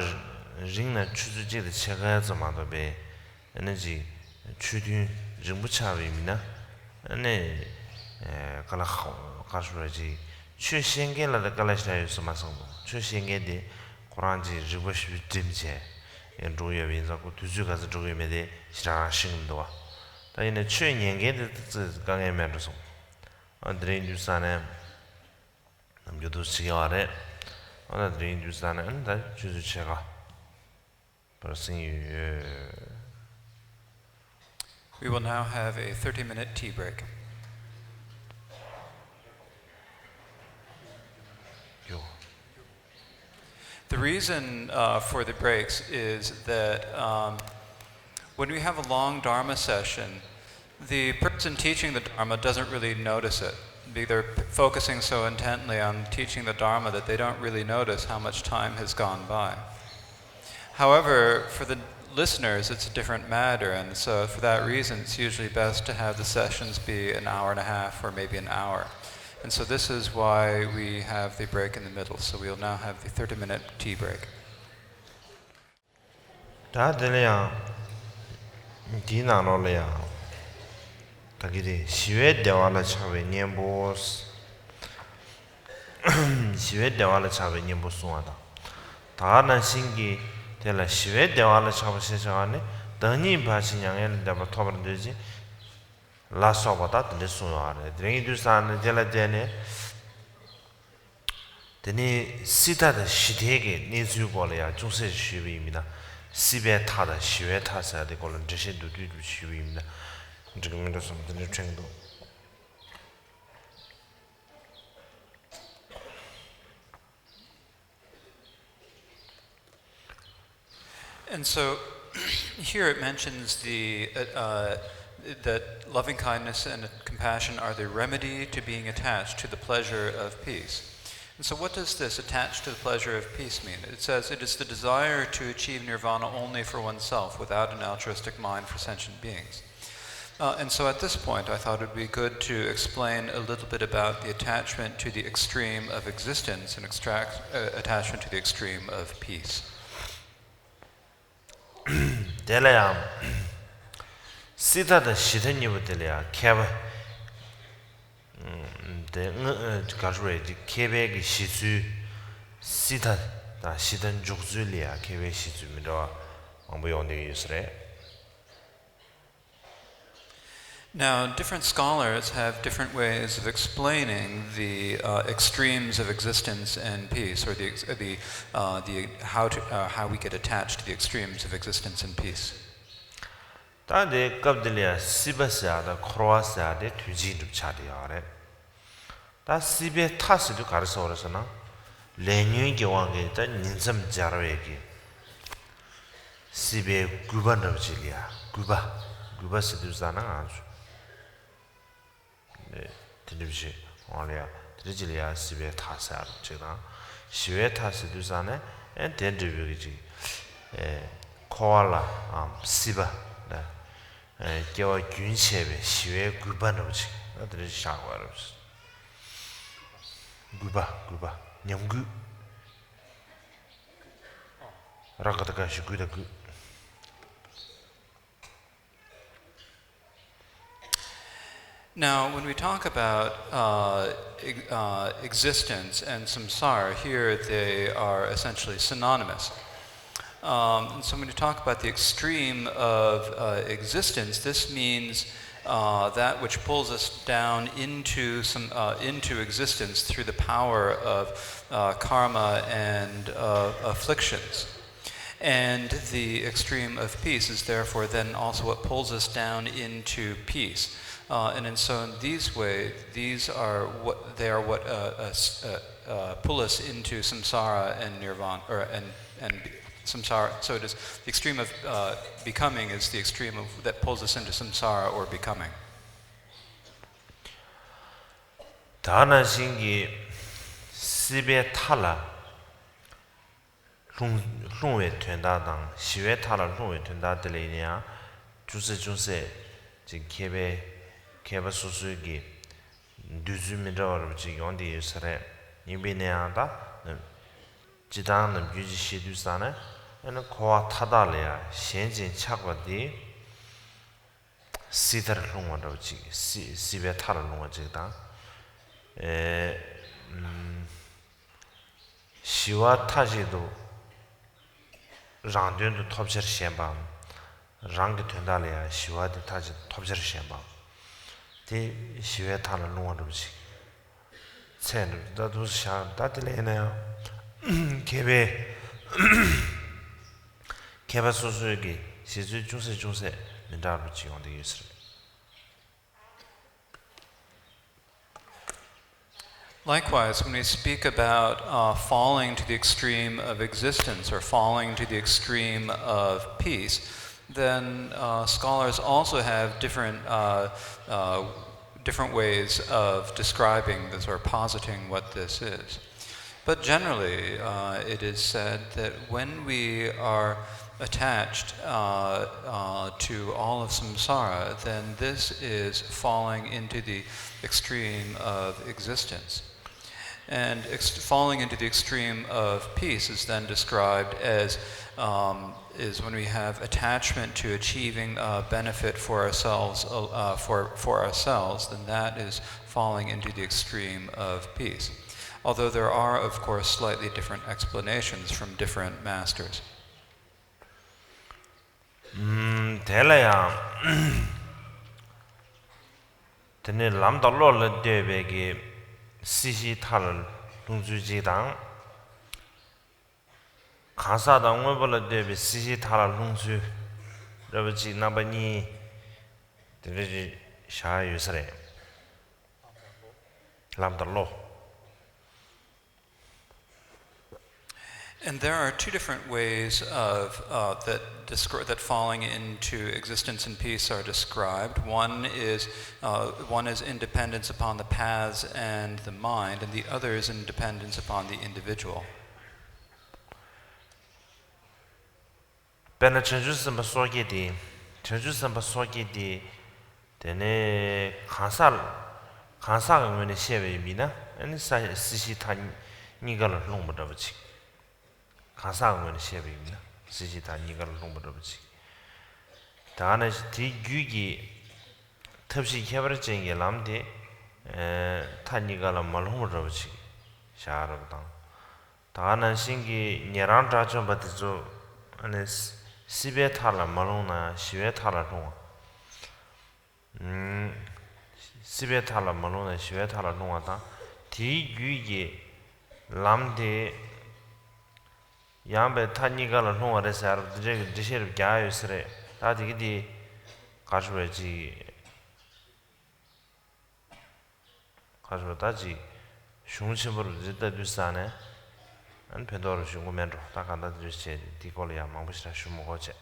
B: ringna chuzu jide chega zamado be energy chudu ringbu chawi mina ane kala khashuraji chu shengen la kala shayu samasang chu shengen de quranji ribash dimje en roye winza ko tuzu ga zu roye me de shira shingdo da ine chu nyengen de gange me ro so andre indusane 남겨도 시야래 오늘들이 인주사는 다 주주 제가 벌써
C: We will now have a 30-minute tea break. The reason for the breaks is that when we have a long Dharma session, the person teaching the Dharma doesn't really notice it. They're focusing so intently on teaching the Dharma that they don't really notice how much time has gone by. However, for the listeners, it's a different matter, and so for that reason, it's usually best to have the sessions be an hour and a half or maybe an hour. And so this is why we have the break in the middle. So we'll now have the 30-minute tea break.
B: 다기리 시외 대화를 차베 년보스 시외 대화를 차베 년보스와다 다나 신기 될라 시외 대화를 잡으시자네 더니 바시냥에 내가 토벌 되지 라서보다 들수와네 드링이두산에 될라데네 드니 시다의 시대에 내주고려야 중세 시비입니다. 시베 타의 시외 타사의 걸은这些都对시비입니다.这个没得什么的程度。
C: And so here it mentions that loving kindness and compassion are the remedy to being attached to the pleasure of peace. And so what does this attached to the pleasure of peace mean? It says it is the desire to achieve nirvana only for oneself without an altruistic mind for sentient beings. And so at this point I thought it would be good to explain a little bit about the attachment to the extreme of existence and attachment to the extreme of peace.
B: 될라야 시다의 시대니부들이야 개바 가르웨 케베기 시수 시다 다 시던 죽줄이야 케베 시주미로 뭐용되게 있으래.
C: Now, different scholars have different ways of explaining the extremes of existence and peace, or how we get attached to the extremes of existence and peace.
B: 다데 갑들이야 시바사다 크로아사데 뒤지도 차디야래. 다 시베 타스도 가르쳐 오르서나 레뉴이 교왕게 다 인섬 자로에게 시베 구반럽질이야 구바 시도잖아 아주. 드립시 원래야 드리질이야 시베 타사 제가 시베 타스도 자네 엔 덴드비지 코알라 시바 개와 균셰베 시베 구반로지 나들이 샤워르스 구바 냠구 라가다가 시구다구.
C: Now, when we talk about existence and samsara, here they are essentially synonymous. And so when we talk about the extreme of existence, this means that which pulls us down into existence through the power of karma and afflictions. And the extreme of peace is therefore then also what pulls us down into peace. And so in these ways, these are what pull us into samsara and nirvana, and samsara. So it is the extreme of becoming is the extreme that pulls us into samsara or becoming.
B: 다나 신기 시베 탈라 롱웨 된다당 시웨 탈라 롱웨 된다들이냐 주세 지 케베 소수기 두즈미라로 지 온디 유스레 니비네야다 지당은 유지 시두산에 는 코아 타달이야 현진 착과디 시더를 롱원으로 지 시베 탈을 롱원지다 시와 타지도 랑된도 톱저 셴밤 랑게 된다래야 시와도 타지 톱저 셴밤 대 시외 타는 농원음식 ছে는 나도 샤 다들래나요 개베 소수에게 시주 중세 민다로 지원되어 있습니다.
C: Likewise, when we speak about falling to the extreme of existence or falling to the extreme of peace, then scholars also have different ways of describing this or positing what this is. But generally, it is said that when we are attached to all of samsara, then this is falling into the extreme of existence. And falling into the extreme of peace is then described as is when we have attachment to achieving benefit for ourselves, for ourselves, then that is falling into the extreme of peace. although there are, of course, slightly different explanations from different masters.
B: 대라야 드네 람달로를 되베게 시시탈 동주지당 가사당 외벌을 되베 시시탈 동주 러버지 나바니 드르지 샤유스레 람달로.
C: And there are two different ways of that falling into existence and peace are described. One is independence upon the paths and the mind, and the other is independence upon the individual.
B: 배나 전주선바 속에디 전주선바 속에디 되네 가사가 면에 셰베입니다. 아니 시시탄 니가를弄不着不起. 가사가 면에 셰베입니다. 시시탄 니가를弄不着不起. 다는 뒤규기 탑시 해버려진 게 남데 탄니가를 말弄不着不起. 샤르당. 다는 신기 녀랑 자좀 받죠. 아니 시베 탈라 말롱나 시베 탈라 동 시베 탈라 말롱나 시베 탈라 동하다 디규게 람데 양베 타니가를 동하래서 알아들게 디셔를 갸요스레 다디기 가르베지 가르다지 슝심으로 짓다 두사네 안 페도로 중고면로 다간다 주시 디콜이야 망부시라 슈모고제.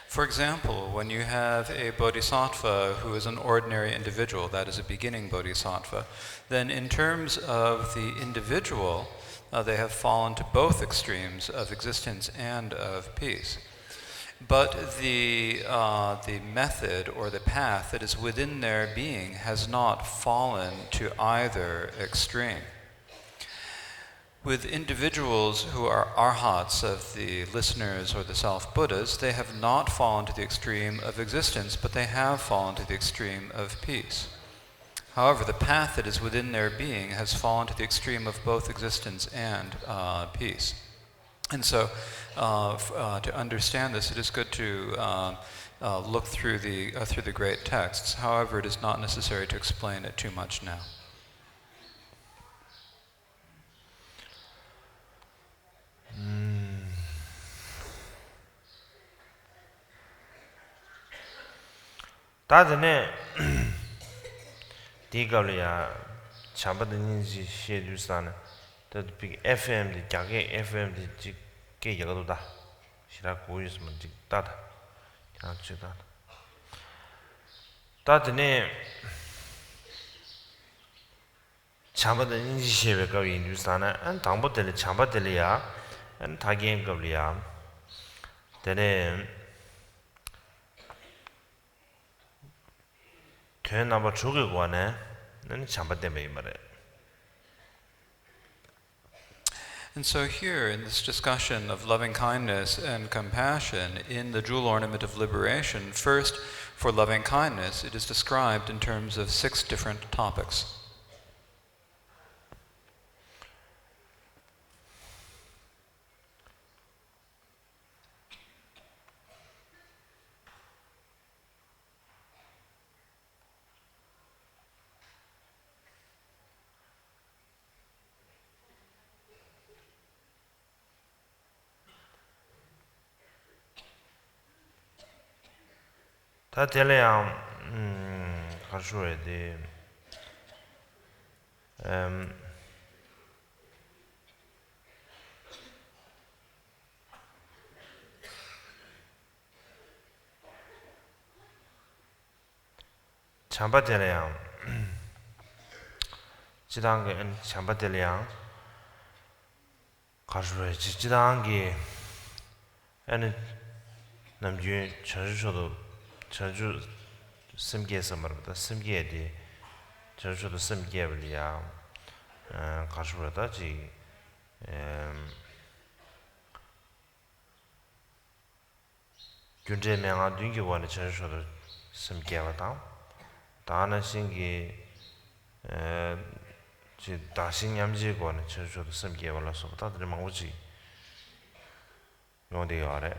C: For example, when you have a bodhisattva who is an ordinary individual, that is a beginning bodhisattva, then in terms of the individual, they have fallen to both extremes of existence and of peace. But the method or the path that is within their being has not fallen to either extreme. With individuals who are arhats of the listeners or the self-Buddhas, they have not fallen to the extreme of existence, but they have fallen to the extreme of peace. However, the path that is within their being has fallen to the extreme of both existence and peace. And so, to understand this, it is good to look through the great texts. However, it is not necessary to explain it too much now.
B: 다드네 디가리아 참바드니지 셰주사나 그 FM 자게 FM 게 여가도다 시라 고이스면 직다다 그냥 주다 다드네 참바드니지 셰베가 인주사나 안 당보들 참바들이야 안 다겐 겁리야 되네 되나봐 죽을 거네 는 참바되면 말해.
C: And so here, in this discussion of loving kindness and compassion in the jewel ornament of liberation, first, for loving kindness, it is described in terms of 6 different topics.
B: 다 될래야 가셔야 돼. 참바될래야 지당게 참바될래야 가셔야 지당게 아니 남주 전주서도 전주 심계에서 말합니다. 심계에 전주도 심계블이야. 가셔다지 균제명아 딩기원의 전주도 심게와다 다나 신기 지 다신 얌지고는 저저도 심게와라서 다들 망우지 요데 아래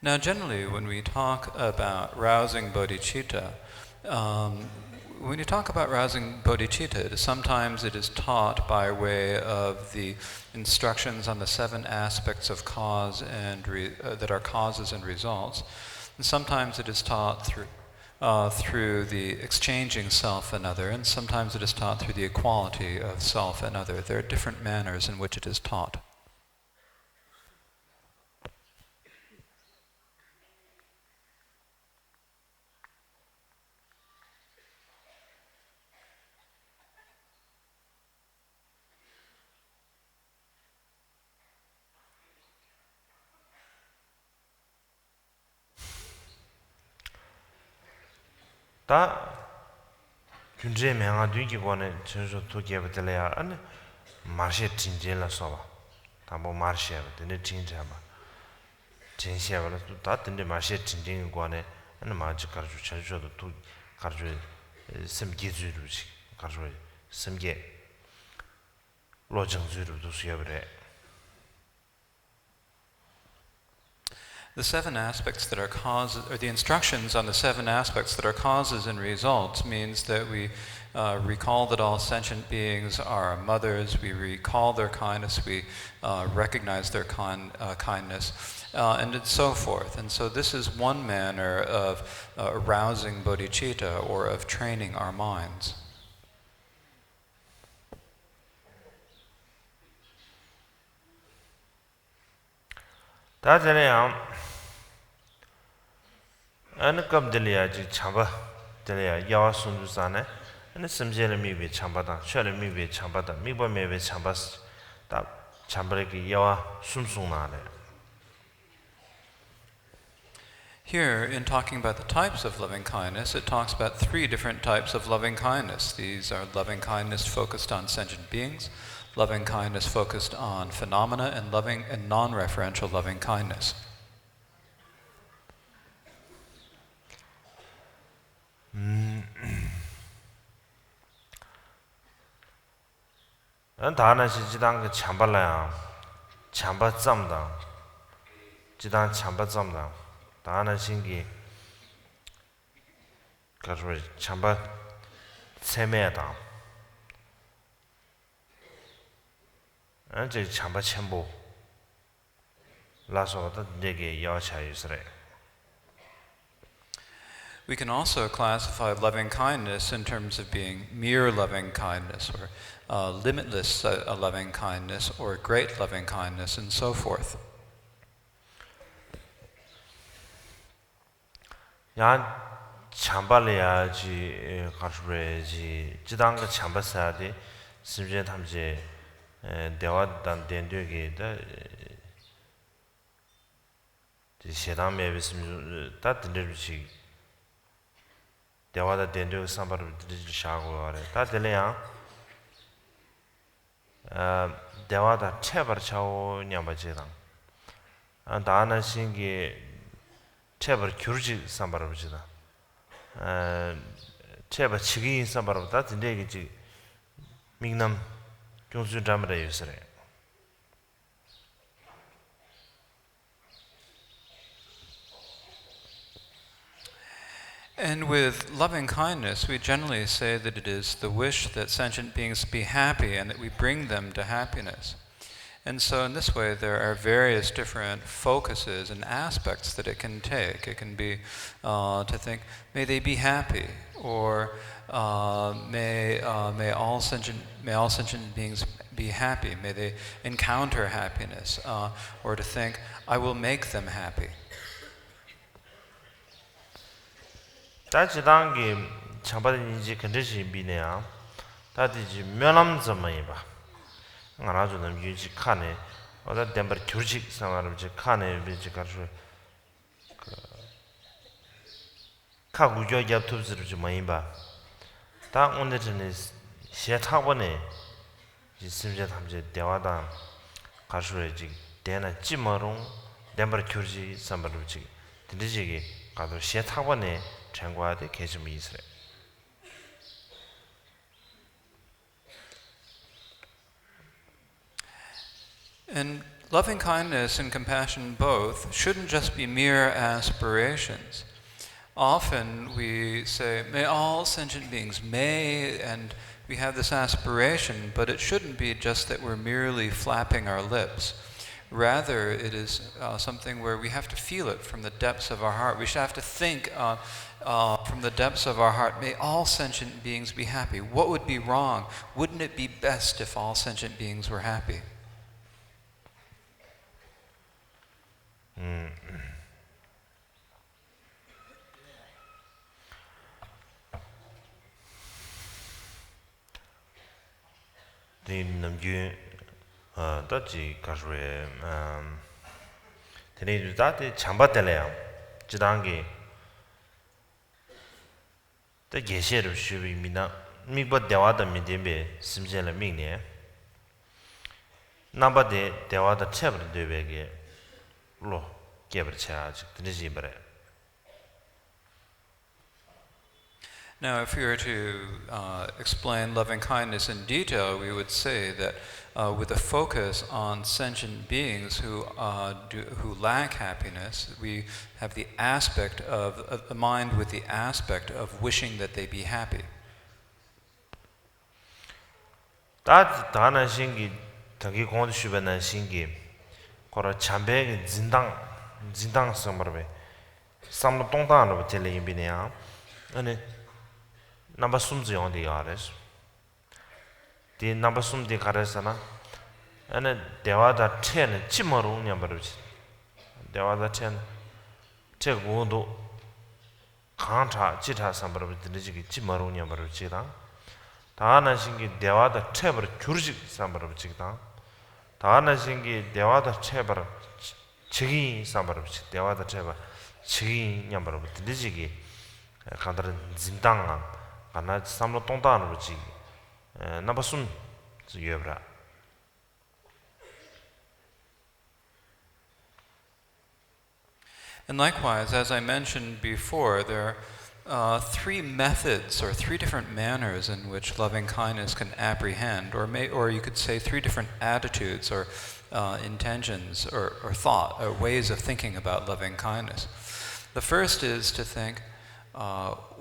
C: Now, generally, when we talk about rousing bodhicitta, when you talk about rousing bodhicitta, sometimes it is taught by way of the instructions on the 7 aspects of cause and that are causes and results, and sometimes it is taught through the exchanging self and other, and sometimes it is taught through the equality of self and other. There are different manners in which it is taught.
B: 다 균제 명아 뒤기고는 저저 도개버들이야 아니 마르셰 진제라 써봐 다뭐 마르셰 되네 진제봐 진시야발 다 된데 마르셰 진쟁 관에 아니 마지 가르쳐 저저도 도 가르쳐 심기주르지 가르쳐 심게 로정주르도 수여버래.
C: The 7 aspects that are causes, or the instructions on the 7 aspects that are causes and results, means that we recall that all sentient beings are our mothers, we recall their kindness, we recognize their kindness, and so forth. And so this is one manner of arousing bodhicitta, or of training our minds.
B: 다전에요. 안 갑들이야지 참바 들이야 야와순주산에 안 심제를 미비 참바다 셔를 미비 참바다 미범메비 참바스 다 참바르기 야와 숨숨나네.
C: Here, in talking about the types of loving kindness, it talks about 3 different types of loving kindness. These are loving kindness focused on sentient beings, loving kindness focused on phenomena, and loving and non-referential loving kindness.
B: 다나시 지당 그 참발라야 참바점다 지당 참바점다 다나 신기 가서 참바 세매다 안제 참바 첨부 라서다 되게 야차이스래.
C: We can also classify loving kindness in terms of being mere loving kindness, or limitless loving kindness, or great loving kindness, and so forth.
B: 야 참발이야지 가르브레지 지당가 참바사디 심지어 탐제 대화단 된되게다 제시담에 비스미 다 된들지 대화다 된되고 삼바를 드리지 샤고 하래 다 들려야 대화다 체버 차오 냐바지랑 다나 신기 체버 규르지 삼바를 보지다 체버 치기 삼바를 다 된되게지 민남 경수 잠을 해주세요.
C: And with loving kindness, we generally say that it is the wish that sentient beings be happy and that we bring them to happiness. And so in this way, there are various different focuses and aspects that it can take. It can be to think, may they be happy, or may all sentient beings be happy, may they encounter happiness, or to think, I will make them happy.
B: 다지당기 참바든지 컨디션 비네야 다디지 면함점이 봐 알아주는 유지 칸에 어디 덴버 규칙 상황을 지 칸에 비지 가서 그 카구조 잡투스를 좀 많이 봐다 오늘은 시타번에 지심제 탐제 대화다 가서지 대나 찌마롱 덴버 교지 삼바르지 드리지게 가도 시타원에 전과돼 계심이 있어요.
C: And loving kindness and compassion both shouldn't just be mere aspirations. Often we say, may all sentient beings, may, and we have this aspiration, but it shouldn't be just that we're merely flapping our lips. Rather, it is something where we have to feel it from the depths of our heart. We should have to think from the depths of our heart, may all sentient beings be happy. What would be wrong? Wouldn't it be best if all sentient beings were happy?
B: 남규 더지 가르에 테네 다데 참바텔래요. 지단게 더 계시를 쉬비미나 미버 대화다 미데베 심젤라 미네 나바데 대화다 쳬브르 되베게 로 개버차지 드리지 버래.
C: Now, if we were to explain loving kindness in detail, we would say that with a focus on sentient beings who lack happiness, we have the aspect of the mind with the aspect of wishing that they be happy.
B: 다나 신기 다기 공도 주변에 신기 거라 참배의 진당 섬버베 삼로 동당으로 텔레임비네야 아니 number sumzi on the RS. The number sum de Karasana and there was a 10 Chimaru number. There was a 10 check wondo Kanta Chita Samba with the Nijiki Chimaru number of Chita. Tana Shingi, there was a Cheber Kurji Samba of Chita. Tana Shingi, there was a Cheber Chigi Samba of Chita. There was a Cheber Chigi number of the Nijiki Kandar Zindanga. And
C: likewise, as I mentioned before, there are three methods or three different manners in which loving kindness can apprehend, or you could say three different attitudes or intentions or thought or ways of thinking about loving kindness. The first is to think,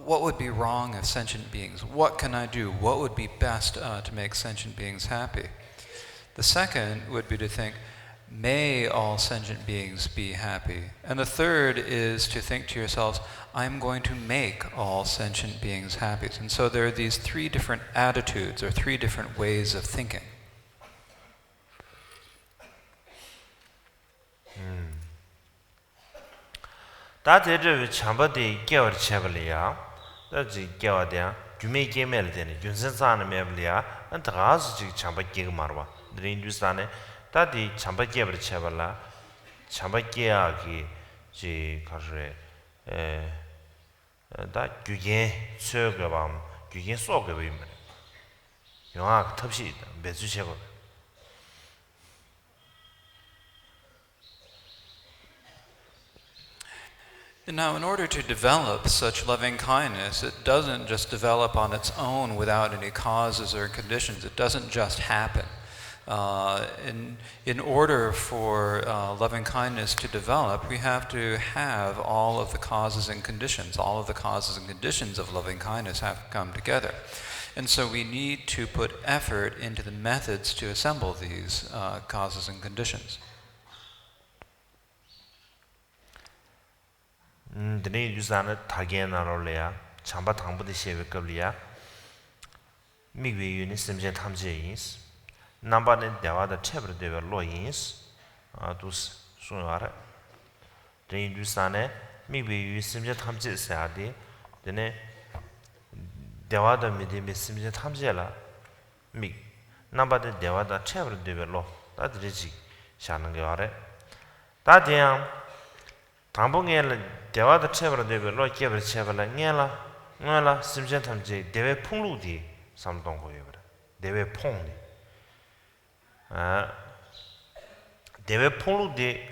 C: what would be wrong of sentient beings? What can I do? What would be best to make sentient beings happy? The second would be to think, may all sentient beings be happy? And the third is to think to yourselves, I'm going to make all sentient beings happy. And so there are these three different attitudes or three different ways of thinking.
B: 다들 참바디 깨어 쳐버려야 다지 깨어야 주메 게멜 되네 준선사는 매블이야 안타가스 지 참바 깨가 말와 드린주스안에 다디 참바 깨버 쳐버라 참바 깨야기 지 가르에 다 규게 sögö밤 규게 쏘거밤 영화 탑시 매주셔고.
C: Now, in order to develop such loving kindness, it doesn't just develop on its own without any causes or conditions. It doesn't just happen. In order for loving kindness to develop, we have to have all of the causes and conditions. All of the causes and conditions of loving kindness have to come together. And so we need to put effort into the methods to assemble these causes and conditions.
B: 드네 유산의 타게나로래야 참바 당부의 시에급리야 미외유니 심제 탐제인스 남바는 대화의 체브르 되버 로인스 아두스 소나라 드네 유산의 미외유 심제 탐제사디 드네 대화의 미디미 심제 탐제라 미 남바의 대화의 체브르 되버 로 다들이지 샤는 게 아래 다디양 당봉에 대화도 체버로 되고 로케버 체버라 녜라 심전 탐지 대외 풍루디 삼동 보여 그래 대외 풍니 대외 폭로대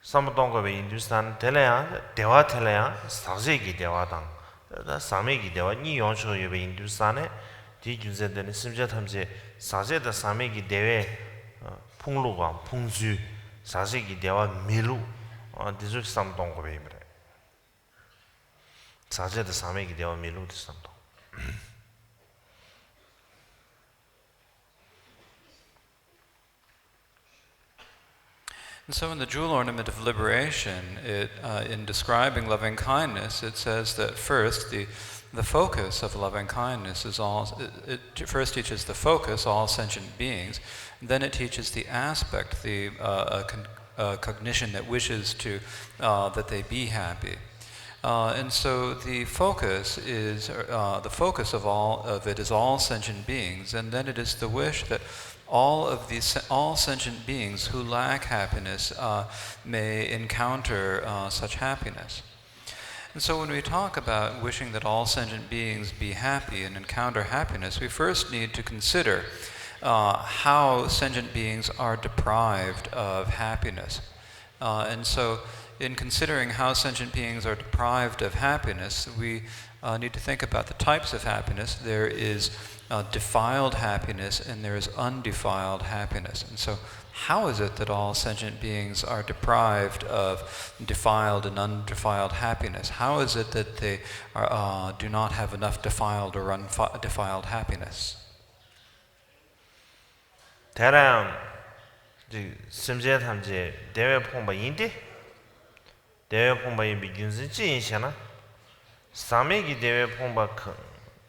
B: 삼동거베 인두산 텔레야 대화 텔레야 사제기 대화당 다 사메기 대화 니 용초여베 인두산에 디준세되는 심지어 탐제 사제다 사메기 대외 폭로가 풍수 사제기 대화 미루 디주 삼동거베 사제다 사메기 대화 미루 삼동
C: And so in the jewel ornament of liberation, in describing loving kindness, it says that first the focus of loving kindness is it first teaches the focus, all sentient beings, and then it teaches the aspect, the cognition that wishes to, that they be happy. And so the focus is, the focus of all of it is all sentient beings, and then it is the wish that all sentient beings who lack happiness may encounter such happiness. And so when we talk about wishing that all sentient beings be happy and encounter happiness, we first need to consider how sentient beings are deprived of happiness. And so in considering how sentient beings are deprived of happiness, we need to think about the types of happiness. There is defiled happiness and there is undefiled happiness. And so how is it that all sentient beings are deprived of defiled and undefiled happiness? How is it that they do not have enough defiled or undefiled happiness?
B: 대랑 심지어 탐제 대외 풍바인데 대외 풍바이 미균스 지인샤나 사메기 대외 풍바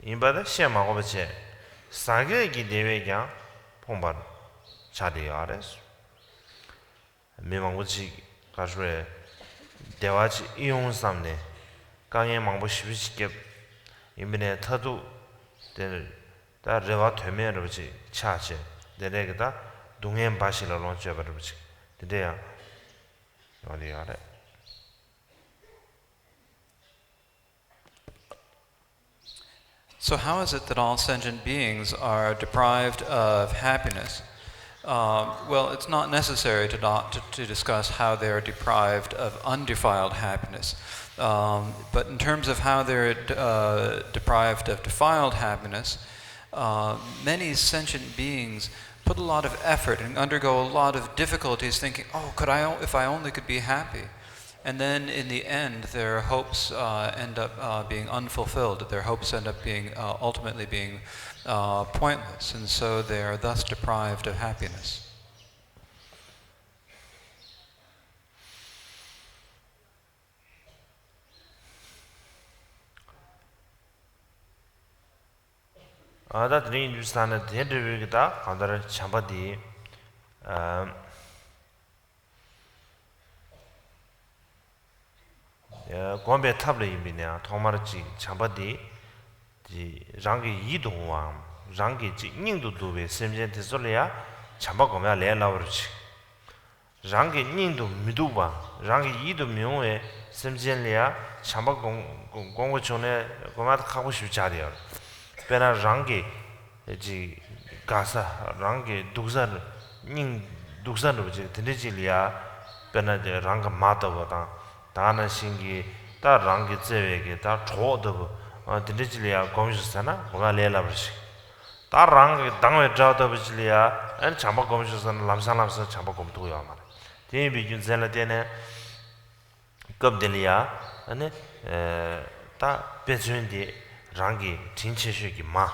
B: 인바다 시험하고 버체 사게기 대외가 풍바 자리에 알았어 미망고지 가주에 대화지 이용 삼네 강에 망보 십시께 이번에 타도 다 레와 되면으로 지 차체 내래가다 동행 바실로 런쳐 버르지 데야 어디 알아
C: So how is it that all sentient beings are deprived of happiness? Well, it's not necessary to discuss how they are deprived of undefiled happiness. But in terms of how they're deprived of defiled happiness, many sentient beings put a lot of effort and undergo a lot of difficulties thinking, oh, if I only could be happy. And then in the end, their hopes end up being unfulfilled. Their hopes end up being ultimately being pointless, and so they are thus deprived of happiness.
B: 아다 드린 주산의 대대위기다 가다를 참바디 권배 탑레이미냐 토마르지 참바디 지 랑게 이동왕 랑게 지 닝도도베 셈젠테 솔레야 참바고면 레라버지 랑게 닝도 미두바 랑게 이도 명에 셈젠레야 참바공 공고 전에 고마다 하고 싶지 않아요. 베나 랑게 지 가사 랑게 두산 닝 두산으로 지 드네질이야 베나 랑가 마다보다 다나 신기 다 랑게 제외게 다 조도 드네질이야 공주사나 뭐가 레라버시 다 랑게 당외 자도버질이야 안 참바 공주사나 람산람서 참바 공도요 말 대비 균zel라 되네 겁들이야 아니 다 배준디 랑게 진체식이 마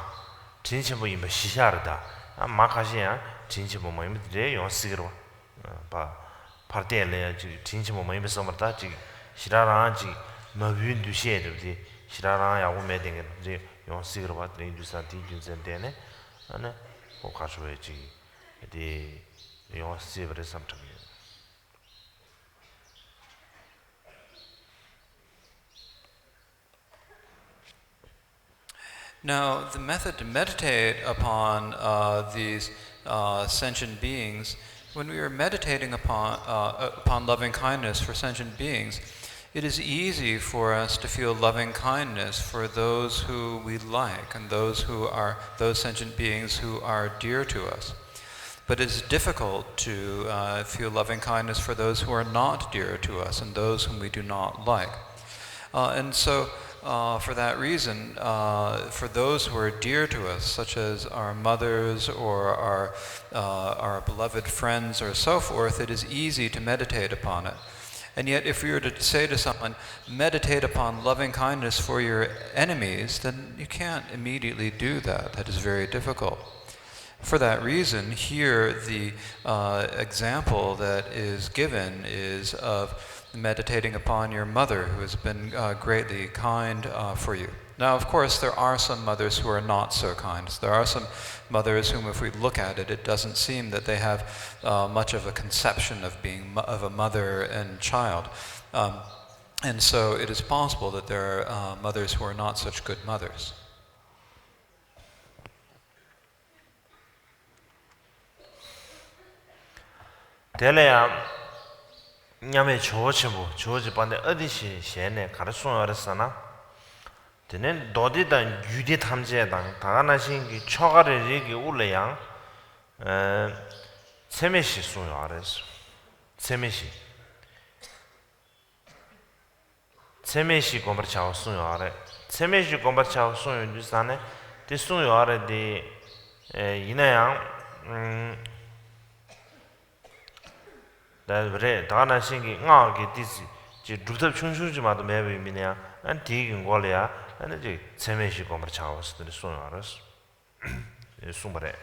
B: 진체보 임바 시샤르다 아 마카시야 진체보 뭐 임들에 용식으로 봐 파르텔레 진체보 뭐 임바 섬다 지 시라라지 마윈 두셰르디 시라라 야고 메딩게 용식으로 봐 드인주산티 균센데네 아니 뭐 가져야지 이 용식으로 삼탑
C: Now, the method to meditate upon these sentient beings, when we are meditating upon loving kindness for sentient beings, it is easy for us to feel loving kindness for those who we like and those sentient beings who are dear to us. But it's difficult to feel loving kindness for those who are not dear to us and those whom we do not like. And so, for that reason, for those who are dear to us, such as our mothers or our beloved friends or so forth, it is easy to meditate upon it. And yet, if we were to say to someone, meditate upon loving kindness for your enemies, then you can't immediately do that. That is very difficult. For that reason, here the example that is given is of meditating upon your mother, who has been greatly kind for you. Now, of course, there are some mothers who are not so kind. There are some mothers whom, if we look at it, it doesn't seem that they have much of a conception of being of a mother and child. And so it is possible that there are mothers who are not such good mothers.
B: Telea nyame chochibu chochi pande adishi shene karasung arasana tenen dodidan yudi tamjedan 다가나신기 choga를 얘기 울래양 세메시 수요 아래서 세메시 공부 차오 수요 아래 세메시 공부 차오 수요 뉴스안에 대수요 아래디 이나양 그래 다나신기 ngāgi 디지 지 두답 충충지마도 매비미냐 안 디긴 걸이야 아니 지 세메시 공부 차오스들 소용 알았어 숨바래.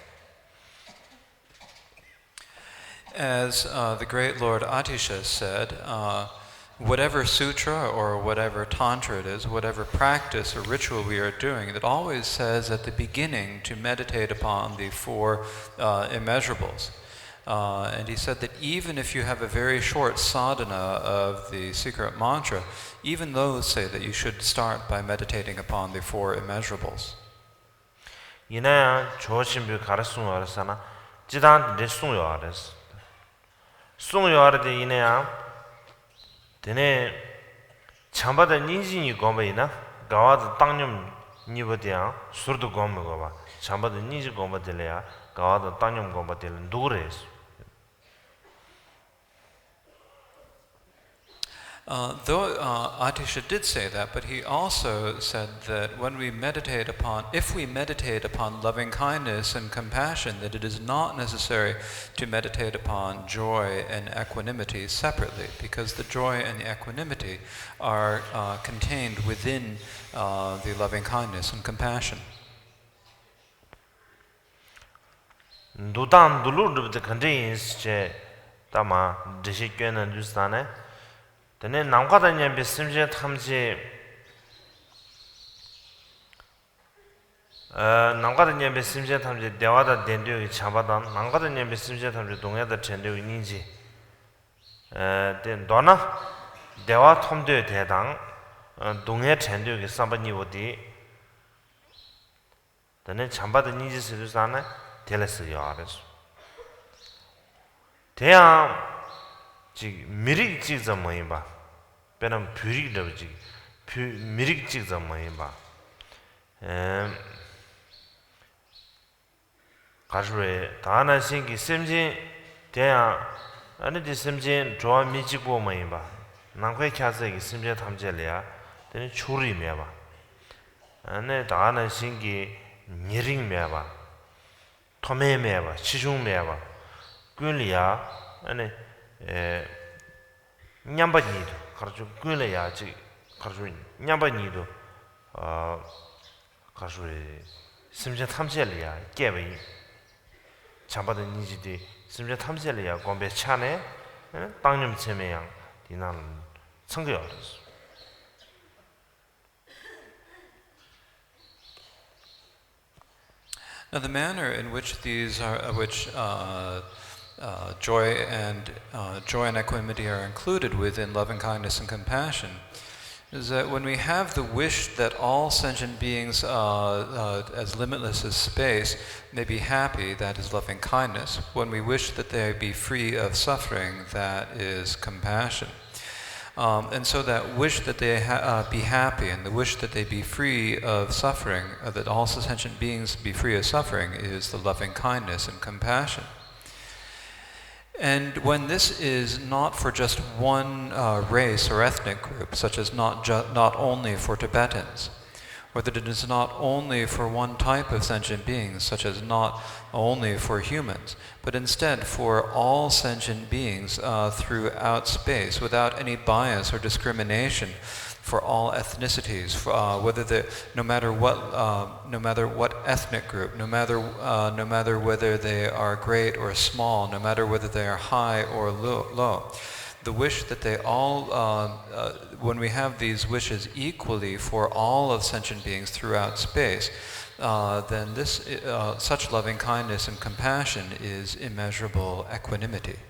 C: As the great Lord Atisha said, whatever sutra or whatever tantra it is, whatever practice or ritual we are doing, it always says at the beginning to meditate upon the four immeasurables. And he said that even if you have a very short sadhana of the secret mantra, even those say that you should start by meditating upon the four immeasurables.
B: 이나야 조심비 가르치는 거라서나 지단 레송요 알았어. 송요 알아데 이나야 되네 참바다 인진이 고메이나 가와도 땅념 니버디야 수르도 고메고 봐. 참바다 니지 고메들이야 가와도 땅념 고메들 누구래서.
C: Though Atisha did say that, but he also said that when we meditate upon, if we meditate upon loving kindness and compassion, that it is not necessary to meditate upon joy and equanimity separately, because the joy and the equanimity are contained within the loving kindness and compassion.
B: 누단 누르르부터 컨디인스제 다마 드시께는 뉴스단에 근데 남과다냐 비심제 탐지 남과다냐 비심제 탐지 대화다 된대요 참바단 남과다냐 비심제 탐지 동해다 전대요 인지 된 도나 대화 톰대 대당 동해 전대요 삼바니 어디 근데 참바단 인지 쓰르잖아 텔레스요 알았어 대야 지 미리 찍자 뭐이 봐. 배는 뷰릭도 지. 미리 찍자 뭐이 봐. 가르에 다나 신기 심진 대야 아니지 심진 좋아 미치고 뭐이 봐. 남괴 캬서기 심진 탐제래야. 되는 추리며 봐. 안에 다나 신기 니링며 봐. 토메며 봐. 치중며 봐. 꾼리야. 아니 냠바니도 가르쳐 꾼래야지 가르쳐 냠바니도 가르쳐 심지 탐지엘이야 깨베이 잠바든 니지디 심지 탐지엘이야 공배 차네 땅님 체매양 디나는 성교였어.
C: Now the manner in which these are joy and equanimity are included within loving kindness and compassion is that when we have the wish that all sentient beings, as limitless as space, may be happy, that is loving kindness. When we wish that they be free of suffering, that is compassion. And so that wish that they be happy and the wish that they be free of suffering, that all sentient beings be free of suffering, is the loving kindness and compassion. And when this is not for just one race or ethnic group, such as not only for Tibetans, or that it is not only for one type of sentient beings, such as not only for humans, but instead for all sentient beings throughout space, without any bias or discrimination, for all ethnicities, no matter what ethnic group, no matter whether they are great or small, no matter whether they are high or low. The wish that they all, when we have these wishes equally for all of sentient beings throughout space, then such loving kindness and compassion is immeasurable equanimity.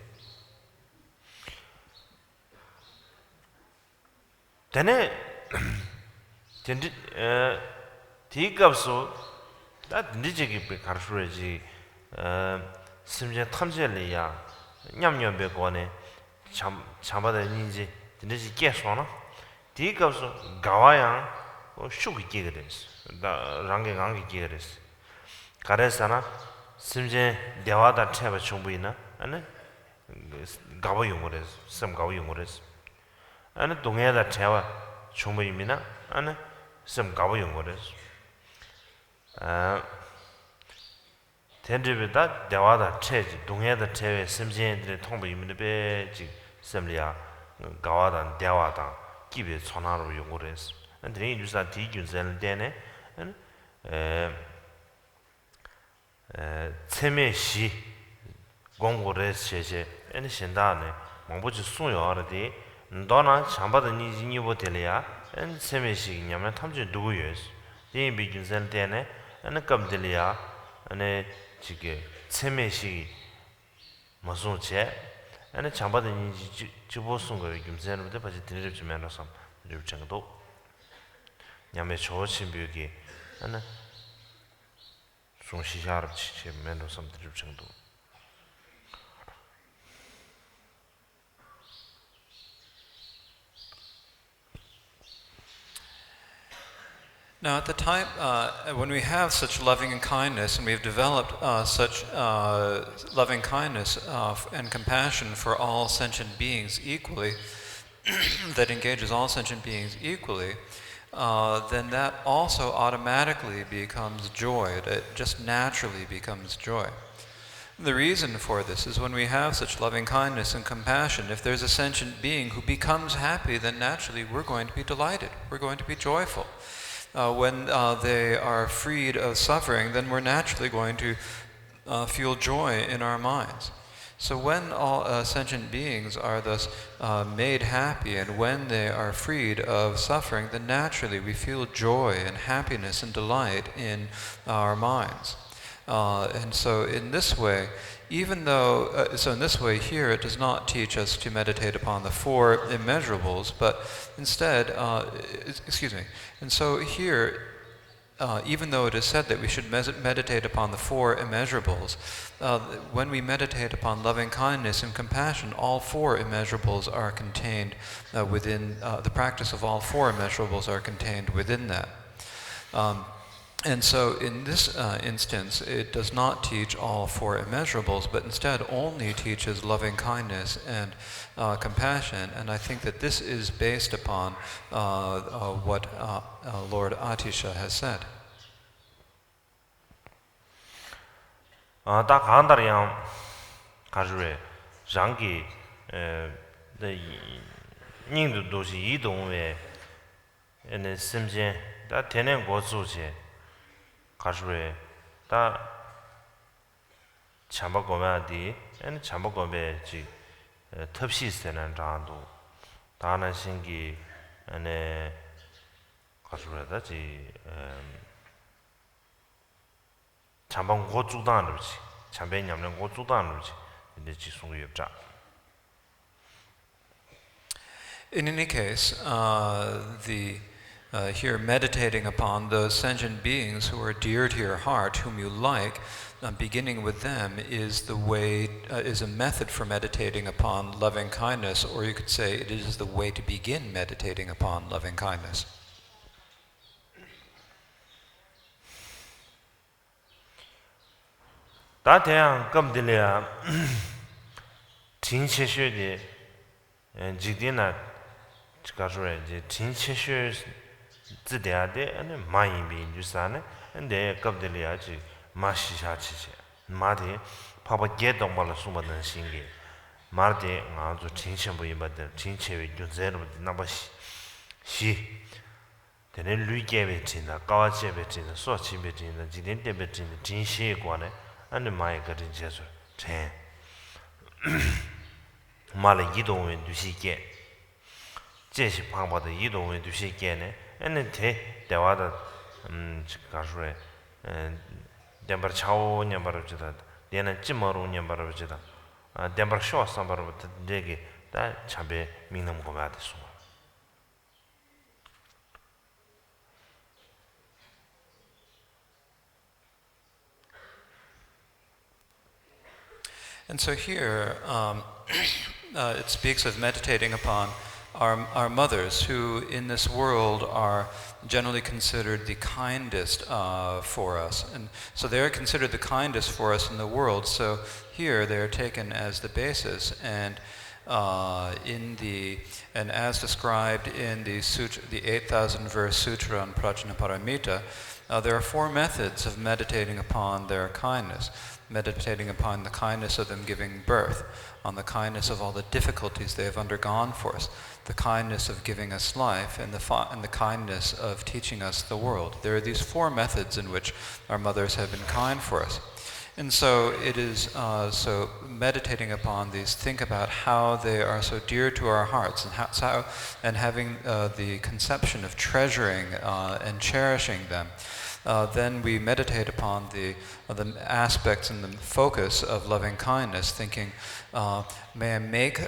B: Then, Tigabso, that Nijiki Karshuraji, Simja Tamjelia, Nyam Begone, Chambada Ninji, the Niji Gesona, Tigabso, Gawayang, or Shuki Gigaris, the Rangi Gigaris. Karesana, Simja Devada Teva Chumbina, and Gawayungores, some Gawayungores. And 동해다 태와 총부입니다. and some 가보용거res. 텐드비다 대화다 체지 동해다 태외 심진들의 통부입니다. 배지 셈리아 가와단 대화다 기베 전화로 용거res. and then you start 디균zel 되네. 체메시 공고레스 제제 and 신다네. 뭐부지 수요하르디 너나 잠바도 니니보 될이야 엔 세메시 냐면 탐주 누구예요 이 비균선 때네 엔 감들이야 ane 지게 세메시 무슨체 엔 잠바도 니 지보선 거 김선한테 바지 드릴 좀 해놔서 드릴 정도 냐면 좋으신 비기 엔 송시샤르 치치 맨도 섬 드릴 정도
C: Now, at the time when we have such loving and kindness, and we've developed such loving kindness and compassion for all sentient beings equally, that engages all sentient beings equally, then that also automatically becomes joy. It just naturally becomes joy. The reason for this is when we have such loving kindness and compassion, if there's a sentient being who becomes happy, then naturally we're going to be delighted. We're going to be joyful. When they are freed of suffering, then we're naturally going to feel joy in our minds. So when all sentient beings are thus made happy, and when they are freed of suffering, then naturally we feel joy and happiness and delight in our minds. And so in this way, even though, in this way here, it does not teach us to meditate upon the four immeasurables, but instead, and so here, even though it is said that we should meditate upon the four immeasurables, when we meditate upon loving kindness and compassion, all four immeasurables are contained within, the practice of all four immeasurables are contained within that. And so in this instance, it does not teach all four immeasurables, but instead only teaches loving kindness and compassion. And I think that this is based upon what Lord Atisha has said.
B: 다 간다리양 가주에 장기 의 닝도 도시 이동에 에네 심진 다 되는 곳소체 가주에 다 참바고마디 엔 참바고베지 텁시스는 장도 다나 신기 에네 가주에다지 참방 고주단으로지 참배 냠는 고주단으로지 이제 지송유업자.
C: In any case, here meditating upon those sentient beings who are dear to your heart, whom you like, beginning with them is the way, is a method for meditating upon loving kindness, or you could say it is the way to begin meditating upon loving kindness.
B: 다 대양 검들이야 진체슈의 직디나 가서래 이제 진체슈 지대야데 아니 마인비 주사네 근데 갑들이야지 마시샤치지 마디 파바 게동발을 숨어든 신기 마르데 아주 진심부이 받들 진체의 존재로 나바시 시 되네 루이게베 진다 까와제베 진다 소치베 진다 지덴데베 진다 진시에 관해 아니 마이 거든 제소 제 말에 이동은 두시게 제시 방법도 이동은 두시게네 아니 대화다 가수에 덴버 차오 냠바르지다 얘는 찜머로 냠바르지다 덴버 쇼 삼바르부터 되게 다 참배 민남 고마데소
C: And so here it speaks of meditating upon our mothers, who in this world are generally considered the kindest for us. And so they are considered the kindest for us in the world. So here they are taken as the basis. And as described in the sutra, the 8,000 verse sutra on Prajnaparamita, there are 4 methods of meditating upon their kindness. Meditating upon the kindness of them giving birth, on the kindness of all the difficulties they have undergone for us, the kindness of giving us life, and the kindness of teaching us the world. There are these 4 methods in which our mothers have been kind for us. And so it is, so meditating upon these, think about how they are so dear to our hearts, and having the conception of treasuring and cherishing them. Then we meditate upon the aspects and the focus of loving kindness, thinking, may I make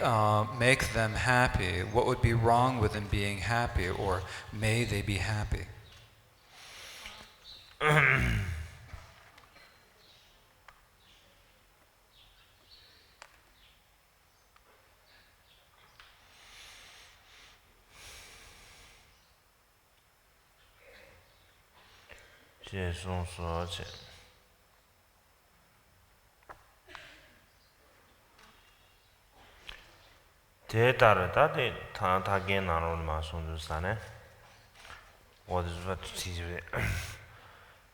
C: them happy? What would be wrong with them being happy? Or may they be happy?
B: 대다르다데 타타게 나로는 마송주사네 어디서 지지에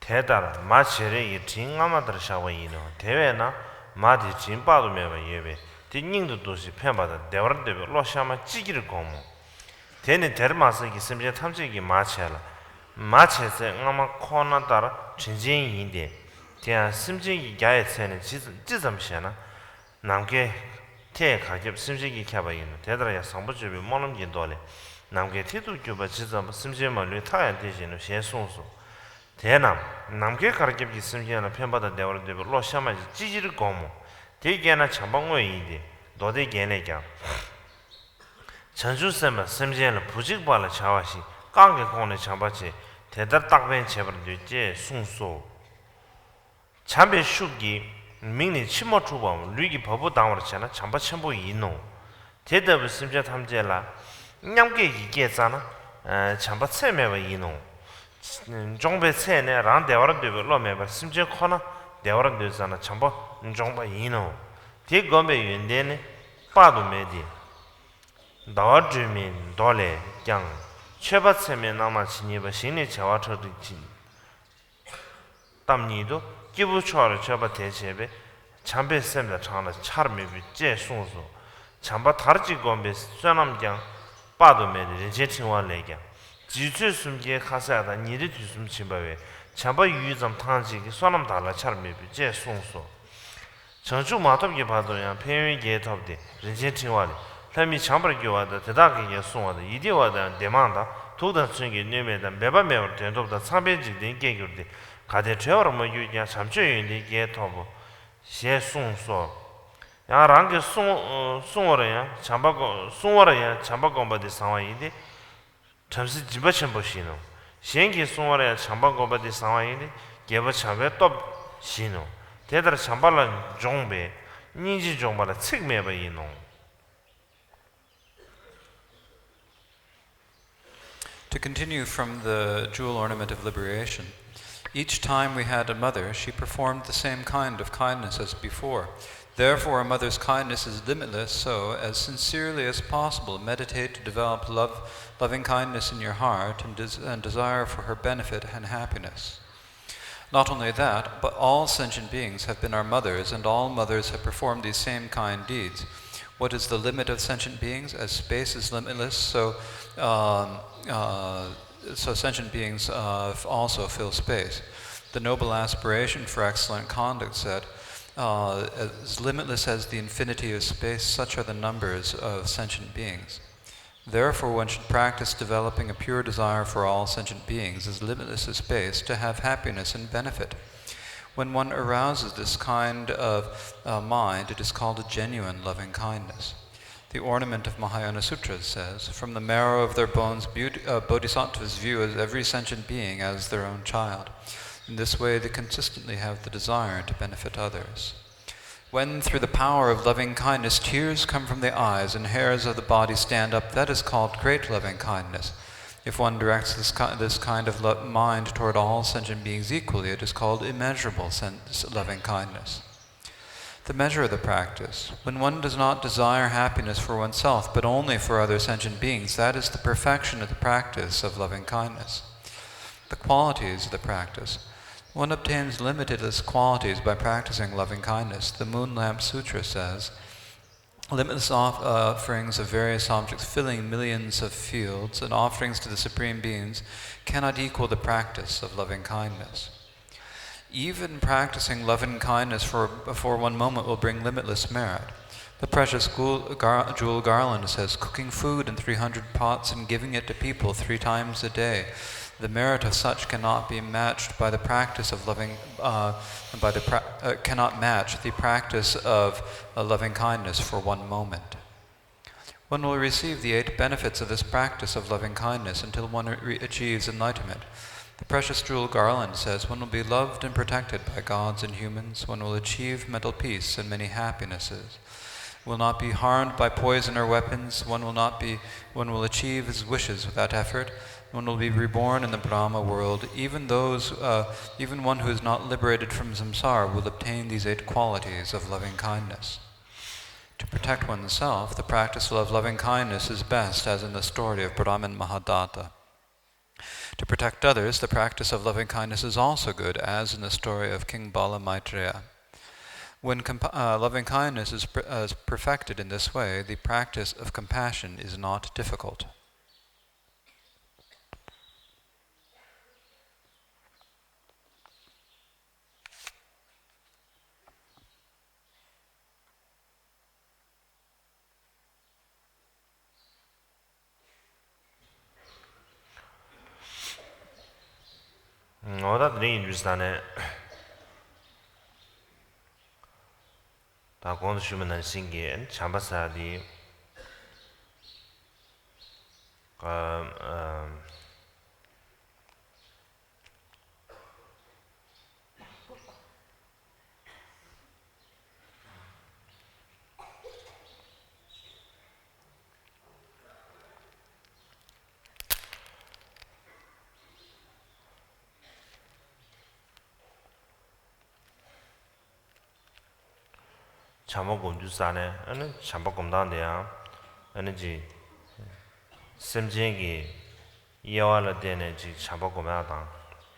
B: 대다라 마체레 이 징아마들 샤와이노 대외나 마디 진바도메바 예베 딩닝도 도시 편바다 대월데 로샤마 찌기를 고모 대네 데르마스기 심제 탐지기 마체라 마체세 아마 코나다라 진진인데 대한 심지기 야에세는 지점시나 남게 태 가격 심지기 캬바이노 대다라야 상부주비 모놈긴 돌래 남게 티도 주바 지점 심지만을 타야 되지는 셰송소 대남 남게 가격이 심지하나 편바다 대월데 로샤마 찌지를 고모 대게나 참방외인데 너대게네가 전주세마 심지하나 부직발을 자와시 강게 공의 참바치 대다 딱변 제버르지 송소 참배 슈기 민니 치모 주범 류기 법부 당월잖아 참바 첨부 이노 대답을 심지어 탐제라 냠게 이게잖아 참바 세매와 이노 종배 세네 랑 대화를 되고 로메바 심지어 코나 대화를 되잖아 참바 종바 이노 대검배 윤대네 빠도 메디 다와주민 돌레 양 최바세면 남아 진입의 신의 자와처럼 담니도 기부초를 접어 대체베 참배sem다 장나 차르미비 제송소 참바 다르지 건배 쇠남장 빠도메리 제칭와래게 지주 숨게 가사다 니리 뒤숨 침바웨 참바 유점 탕지기 쇠남 달라 차르미비 제송소 전주 마톱게 봐도야 편위게 톱데 제칭와래 타미 참바르교와다 대다게 송와다 이디와다 데만다 도다 승게 뇌메다 매바매버 된도다 상배직된 개교데 가데 저어뭐 유냐 참주인데 게토보 셰송소 야랑게 송어야 참바고 송어야 참바고바데 상와이데 잠시 집어쳐 보시노 신기 송어야 참바고바데 상와이데 개버 참베 또 시노 대들 참발라 종베 니지 종발라 책매바 이노.
C: To continue from the jewel ornament of liberation, each time we had a mother, she performed the same kind of kindness as before. Therefore, a mother's kindness is limitless, so, as sincerely as possible, meditate to develop loving kindness in your heart and desire for her benefit and happiness. Not only that, but all sentient beings have been our mothers, and all mothers have performed these same kind deeds. What is the limit of sentient beings? As space is limitless, so sentient beings also fill space. The noble aspiration for excellent conduct said, as limitless as the infinity of space, such are the numbers of sentient beings. Therefore, one should practice developing a pure desire for all sentient beings, as limitless as space, to have happiness and benefit. When one arouses this kind of mind, it is called a genuine loving kindness. The ornament of Mahayana Sutras says, from the marrow of their bones, bodhisattvas view every sentient being as their own child. In this way, they consistently have the desire to benefit others. When, through the power of loving kindness, tears come from the eyes and hairs of the body stand up, that is called great loving kindness. If one directs this kind of mind toward all sentient beings equally, it is called immeasurable loving kindness. The measure of the practice. When one does not desire happiness for oneself, but only for other sentient beings, that is the perfection of the practice of loving kindness. The qualities of the practice. One obtains limitless qualities by practicing loving kindness. The Moon Lamp Sutra says, limitless offerings of various objects filling millions of fields and offerings to the Supreme Beings cannot equal the practice of loving kindness. Even practicing loving kindness for one moment will bring limitless merit. The precious Jewel Garland says, cooking food in 300 pots and giving it to people 3 times a day. The merit of such cannot be matched by the practice of cannot match the practice of loving kindness for one moment. One will receive the 8 benefits of this practice of loving kindness until one achieves enlightenment. The precious Jewel Garland says, one will be loved and protected by gods and humans. One will achieve mental peace and many happinesses. Will not be harmed by poison or weapons. One will achieve his wishes without effort. One will be reborn in the Brahma world. Even one who is not liberated from samsara will obtain these 8 qualities of loving kindness. To protect oneself, the practice of loving kindness is best, as in the story of Brahman Mahadatta. To protect others, the practice of loving kindness is also good, as in the story of King Bala Maitreya. When loving kindness is perfected in this way, the practice of compassion is not difficult.
B: 어다 드린 주스단에 다 공부 주면은 신기해 잠바사디 참고 주사네 아니 참고 검단데야 아니지 샘쟁이 이어와라 되네 지 참고 검야다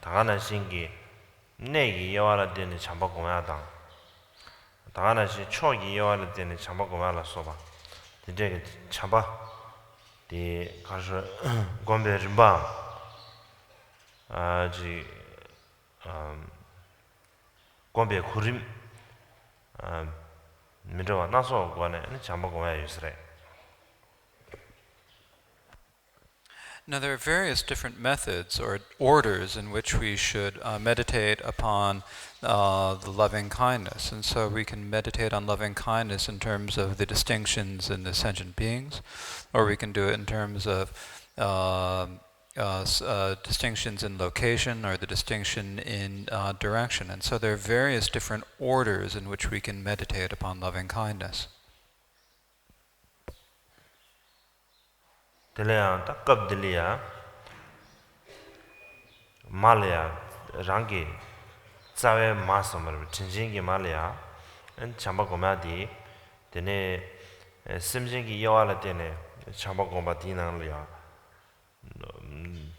B: 다가나 신기 내기 이어와라 되네 참고 검야다 다가나 시 초기 이어와라 되네 참고 검야라 소바 이제 참바 디 가서 검베르바 아지 검베 구림
C: Now there are various different methods or orders in which we should meditate upon the loving kindness. And so we can meditate on loving kindness in terms of the distinctions in the sentient beings, or we can do it in terms of distinctions in location or the distinction in direction. And so there are various different orders in which we can meditate upon loving kindness.
B: Dilya takab dilya malya rangi tsawe masamar chinjingi malya 엔 참바 고마디 데네 심진기 여와라 데네 참바 고마 디나르야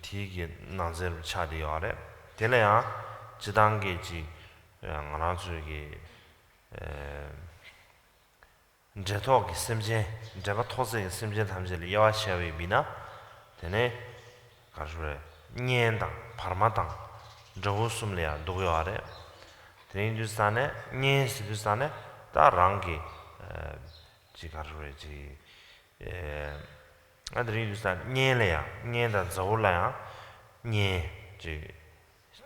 B: 티기 나젤 차디야레 데레야 지단게지 양아나주기 제토기 심진 제가 토세 심진 탐젤 여와샤위 비나 데네 가주레 년당 파르마당 저우숨리아 도요아레 데인주스탄에 년스주스탄에 다랑기 지가르레지 아드리주스탄 년래야 년다 저울라야 년지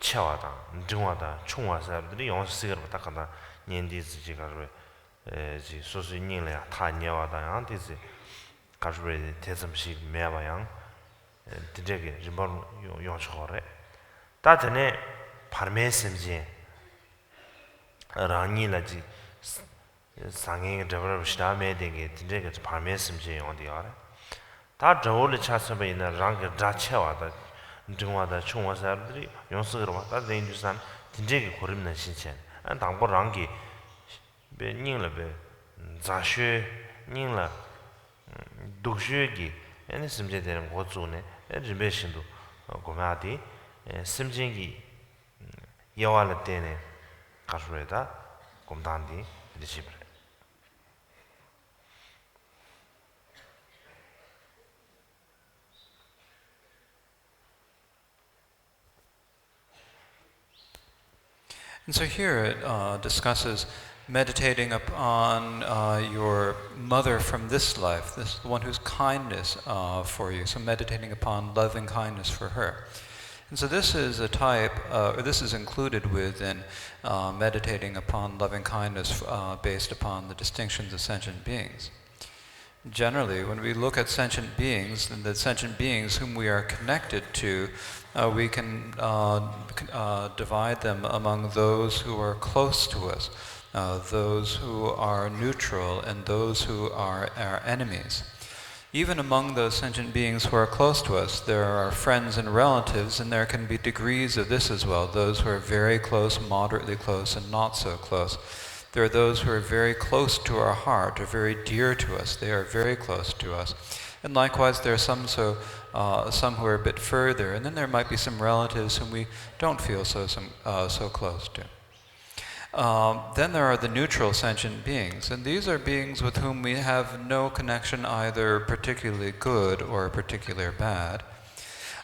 B: 쳐와다 중화다 총화사들이 영스시거로 딱한다 년디지 지가르레 지 소수 년래야 다 녀와다 양디지 가르레 대점식 매바양 드제게 지번 용쇼래 다전에 파르메심지 라니라지 상행 저버 시다메데게 드제게 파르메심지 온디아래 다 저올을 찾아서 있는 랑게 자체와다 중화다 총화사들이 용서로 왔다 데인주산 드제게 고름는 신체 안 당보 랑게 베닝르베 자쉐 닝라 독쉐기 에네 심제되는 고조네 에르베신도 고마디 심진기 여와를 때네 가수에다 곰단디 리시브레
C: And so here it discusses meditating upon your mother from this life, this the one whose kindness for you. So meditating upon loving kindness for her. And so this is a type, or this is included within meditating upon loving kindness based upon the distinctions of sentient beings. Generally, when we look at sentient beings, and the sentient beings whom we are connected to, we can divide them among those who are close to us, those who are neutral, and those who are our enemies. Even among those sentient beings who are close to us, there are friends and relatives, and there can be degrees of this as well. Those who are very close, moderately close, and not so close. There are those who are very close to our heart, or very dear to us. They are very close to us. And likewise, there are some who are a bit further, and then there might be some relatives whom we don't feel so close to. Then there are the neutral sentient beings, and these are beings with whom we have no connection either particularly good or particularly bad.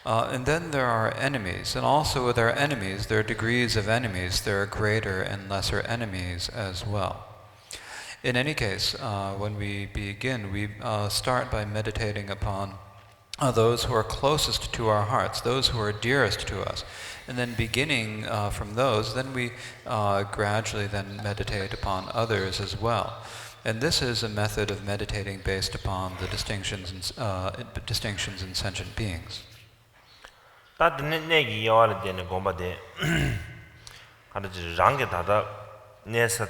C: And then there are enemies, and also with our enemies, there are degrees of enemies. There are greater and lesser enemies as well. In any case, when we begin, we start by meditating upon those who are closest to our hearts, those who are dearest to us. And then beginning from those, then we gradually then meditate upon others as well. And this is a method of meditating based upon the distinctions in sentient beings.
B: 다 내기 여와를 되는 공부데 하르지 랑게 다다 내서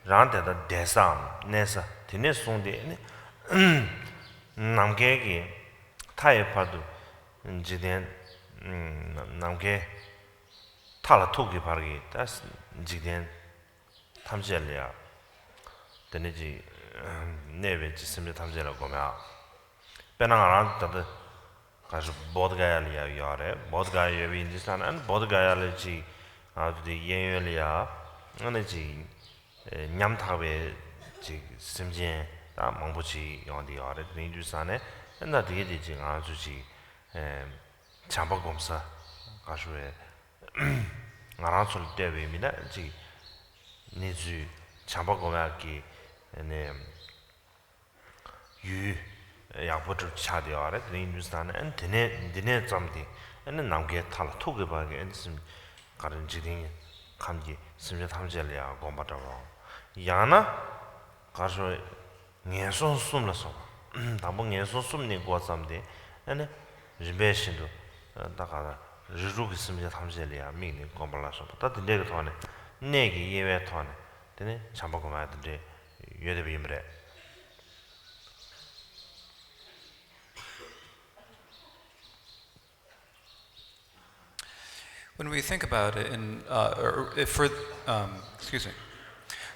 B: 랑데다 대상 내서 되네 송데 남게기 타이파도 지된 남게 탈라 토기 바르기 다스 지된 탐젤이야 되네지 내외 지심에 탐젤라고 하면 배낭 다다 가서 보드가야리야 요래 보드가야 위인지산은 보드가야리지 아주 예열이야 어느지 냠타베 지 심진 다 망보지 요디 요래 민주산에 옛날 되게 되지 아주지 잠바검사 가서에 나라솔 때베미나 지 니주 잠바검하기 네 유 양보를 차대어래 드린주스탄에 엔드네 점디 엔은 남게 탈 토게 바게 엔심 가른 지딩 감기 심지 탐젤이야 공부하고 야나 가서 녀손 숨라서 담봉 녀손 숨니 고삼데 엔에 리베신도 다가라 르루기 심지 탐젤이야 미니 공부라서 다 드네가 토네 내기 예외 토네 드네 잠바고 마드데 예데비임레
C: When we think about it,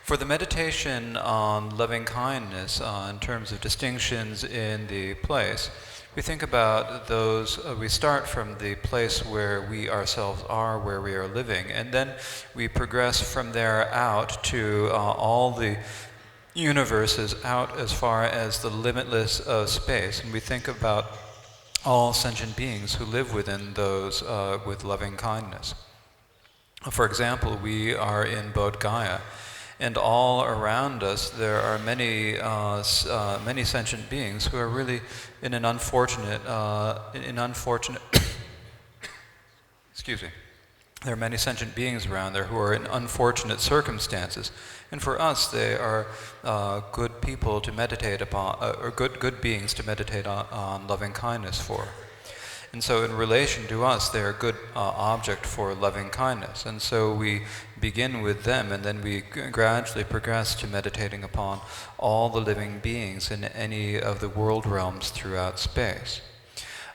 C: For the meditation on loving kindness, in terms of distinctions in the place, we think about those, we start from the place where we ourselves are, where we are living, and then we progress from there out to all the universes, out as far as the limitless space. And we think about all sentient beings who live within those with loving kindness. For example, we are in Bodh Gaya, and all around us there are many sentient beings who are really in an unfortunate excuse me. There are many sentient beings around there who are in unfortunate circumstances, and for us they are good people to meditate upon, or good beings to meditate on loving kindness for. And so in relation to us, they're a good object for loving kindness. And so we begin with them, and then we gradually progress to meditating upon all the living beings in any of the world realms throughout space.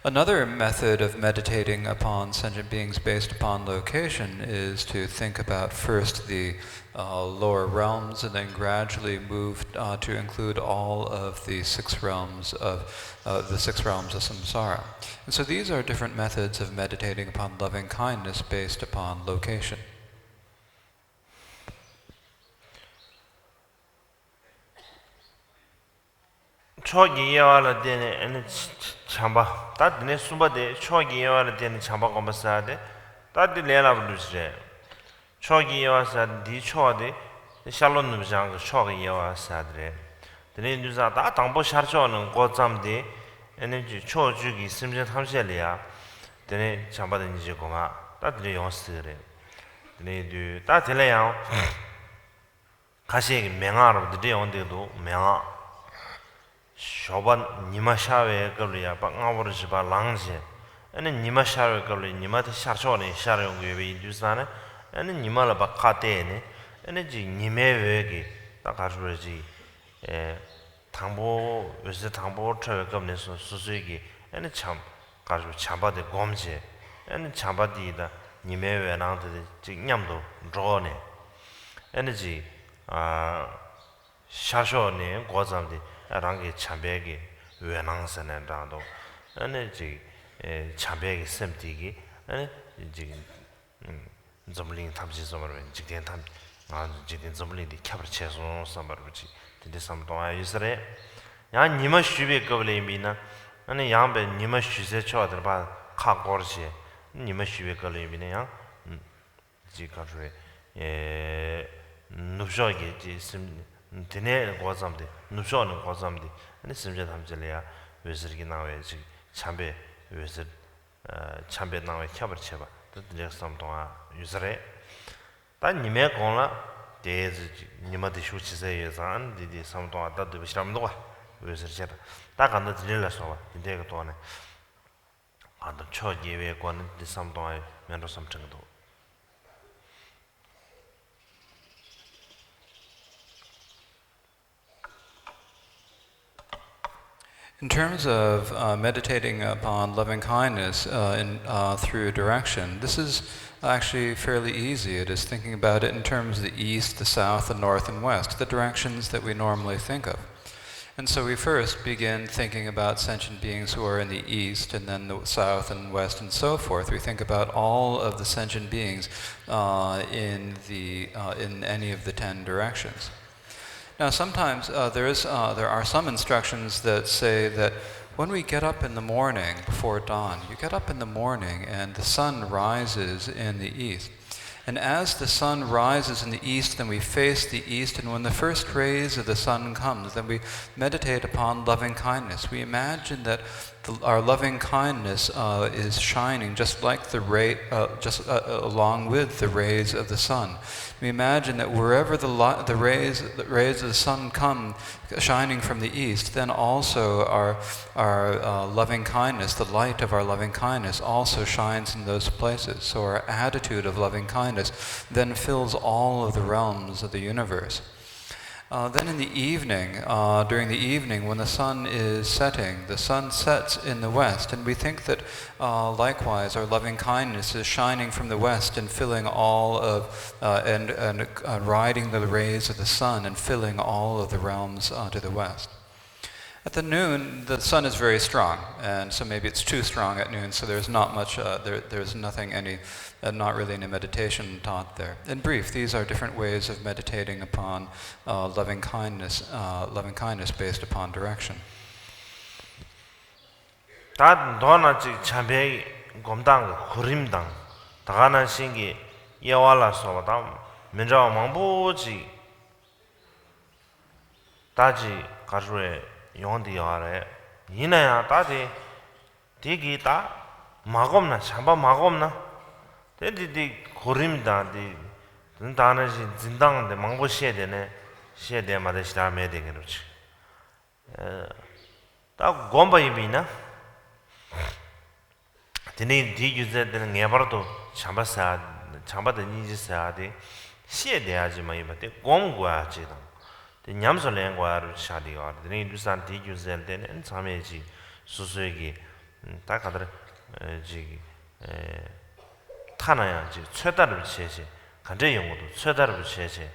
C: Another method of meditating upon sentient beings based upon location is to think about first the lower realms, and then gradually move to include all of the six realms of samsara. And so these are different methods of meditating upon loving kindness based upon location.
B: 초기 예와라 되네 ene chamba ta dine sumba de chogi yewa de chamba ko masa de ta de lela budusre chogi yewa sa di chode shalon nu jang chogi yewa sa de dine nuza da dangbo sharcho no go zam de ene ji choju gi simje thamse le ya dine chamba de ni ko ma ta de yo sre dine du ta de le ya 가시 명아로 드디 온데도 명아 쇼반 니마샤웨 걸리야 방아버지 바 랑제 아니 니마샤웨 걸리 니마데 샤르초네 샤르용 게베 인두스나네 아니 니마라 바카테네 아니 지 니메웨게 딱아르지 에 당보 요새 당보 처에 겁내서 수수이기 아니 참 가지고 참바데 곰제 아니 참바디다 니메웨나데 지 냠도 로네 에너지 샤쇼네 고잠디 랑게 참베게 외낭선에 다도 에너지 참베게 셈티기 아니 이제 좀링 탐지 좀을 직된 탐 직된 좀링이 캡처해서 삼바르지 근데 삼동아 유스레 야 니마 슈베 거블레미나 아니 양베 니마 슈세 쳐들 봐 카고르지 니마 슈베 거블레미나 야 지가르에 누쇼게 지심 드네 고잠데 누쇼는 고잠데 아니 심제 담절이야 외스르기 나와야지 참베 외스 참베 나와 캡처해 봐 드네 삼동아 유스레 단 님의 공라 대지 님한테 쇼치세요 산 디디 삼동아 다도 비시람도 와 외스르자 딱 안다 들려서 와 근데 그 동안에 안다 초 예외 관은 디 삼동아 면도 삼정도
C: In terms of meditating upon loving kindness through direction, this is actually fairly easy. It is thinking about it in terms of the east, the south, the north, and west, the directions that we normally think of. And so we first begin thinking about sentient beings who are in the east, and then the south and west, and so forth. We think about all of the sentient beings in any of the 10 directions. Now, sometimes there are some instructions that say that when we get up in the morning before dawn, you get up in the morning and the sun rises in the east. And as the sun rises in the east, then we face the east, and when the first rays of the sun comes, then we meditate upon loving kindness. We imagine that our loving kindness is shining just like the along with the rays of the sun. We imagine that wherever the rays of the sun come shining from the east, then also our loving kindness, the light of our loving kindness, also shines in those places. So our attitude of loving kindness then fills all of the realms of the universe. Then in the evening, during the evening, when the sun is setting, the sun sets in the west, and we think that likewise our loving kindness is shining from the west and filling all of, and riding the rays of the sun and filling all of the realms to the west. At the noon, the sun is very strong, and so maybe it's too strong at noon, so there's not much, there's nothing not really any meditation taught there. In brief, these are different ways of meditating upon loving kindness based upon direction.
B: 다 도나지 참배 곰당 구림당 다가나 신기 예와라 소바다 민자 망보지 다지 가르에 용디 야래 이나야 다지 디기 다 마검나 참바 마검나 데디디 고림다디 다나지 진당데 망보 시에데네 시에데 마데 시다메 되게로치 다 곰바이비나 디네 디유제데는 네버도 참바데 니지사데 시에데야지 마이바데 곰고야지다 냠솔랭과를 샤디가 드네 두산 디유제데는 참에지 수수에기 딱 가더라 지 타나야 지 최다를 체제 간제 연구도 최다를 체제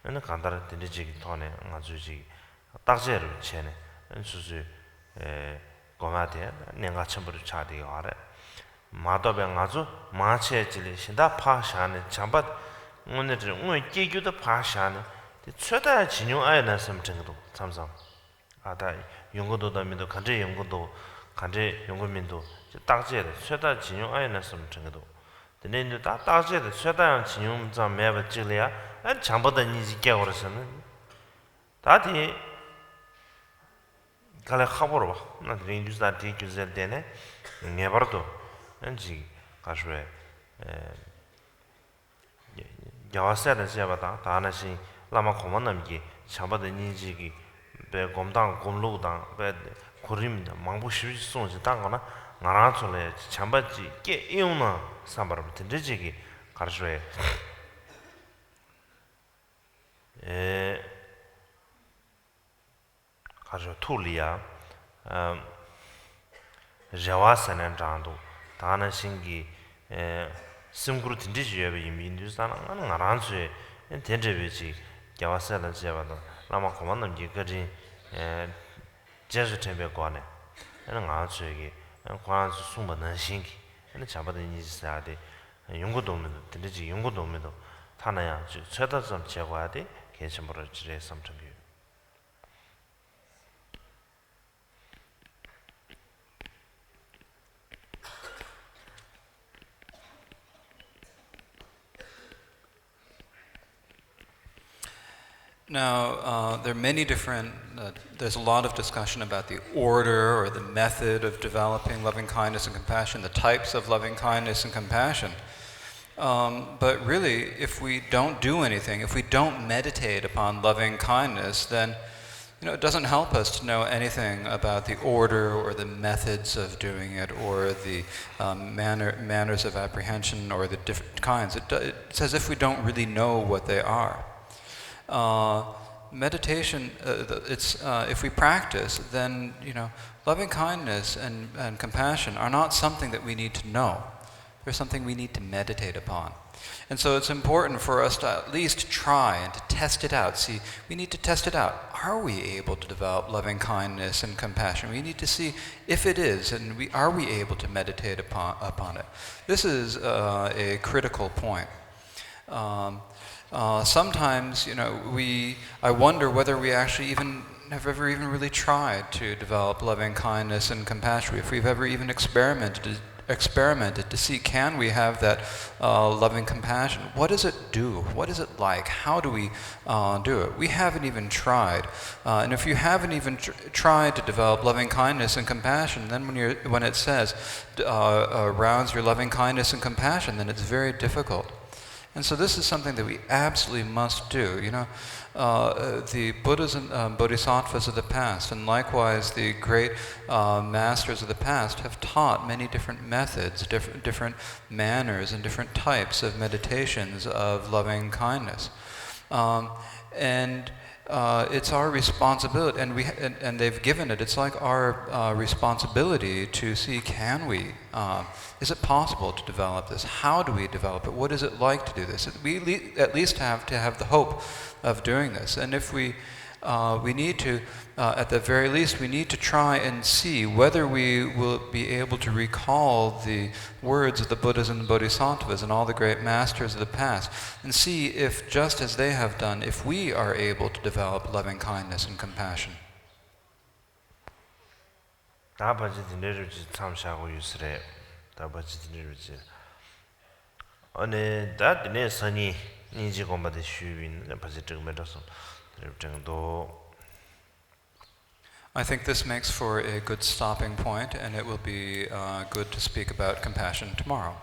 B: 는 간다를 드리지 토네 아주지 딱제를 체네 수수 고마데 내가 전부를 차디가 알아 마도병 아주 마체질이 신다 파샤네 잠바 오늘은 오늘 깨규도 파샤네 최다 진용 아이나 섬정도 참상 아다 연구도 담이도 간제 연구도 간제 연구민도 딱제의 최다 진용 아이나 섬정도 근데 다 딱제의 최다 진용 점 매버 질이야 안 잠보다 니지 깨고서는 다디 갈래 하보러 봐 나들이 인두스다 디규젤 되네 네버도 엔지 가셔에 야와세는 제바다 다나시 라마 고만남기 잠바다 니지기 배 곰당 곰로당 배 고림다 망부시 송지 당거나 나라sol에 잠바지 깨 이용나 삼바로 된지기 가셔에 가서 툴리아 자와사는 장도 다는 신기 심그루 딘지지에 이민두산 안 알아서 된제베지 자와사는 제바도 라마 고만는 게거지 제주 tembe 관에 는 아주에게 관수 숨는 신기 는 잡아도 이지사데 연구도면 딘지 연구도면도 타나야 최다 좀 제거해야 돼 개심으로 지레 섬정기
C: Now, there are many different, there's a lot of discussion about the order or the method of developing loving kindness and compassion, the types of loving kindness and compassion. But really, if we don't do anything, if we don't meditate upon loving kindness, then it doesn't help us to know anything about the order or the methods of doing it or the manners of apprehension or the different kinds. It's as if we don't really know what they are. Meditation, if we practice, then loving kindness and compassion are not something that we need to know. They're something we need to meditate upon. And so it's important for us to at least try and to test it out. See, we need to test it out. Are we able to develop loving kindness and compassion? We need to see if it is, and are we able to meditate upon it? This is a critical point. Sometimes, I wonder whether we actually have ever really tried to develop loving kindness and compassion. If we've ever even experimented to see, can we have that loving compassion? What does it do? What is it like? How do we do it? We haven't even tried. And if you haven't even tried to develop loving kindness and compassion, then when it says arouse your loving kindness and compassion, then it's very difficult. And so this is something that we absolutely must do. The Buddhas and Bodhisattvas of the past, and likewise the great masters of the past, have taught many different methods, different manners, and different types of meditations of loving kindness. And it's our responsibility, and they've given it. It's like our responsibility to see, can we? Is it possible to develop this? How do we develop it? What is it like to do this? We at least have to have the hope of doing this. And if we need to, at the very least, we need to try and see whether we will be able to recall the words of the Buddhas and the Bodhisattvas and all the great masters of the past, and see if, just as they have done, if we are able to develop loving kindness and compassion. I think this makes for a good stopping point, and it will be good to speak about compassion tomorrow.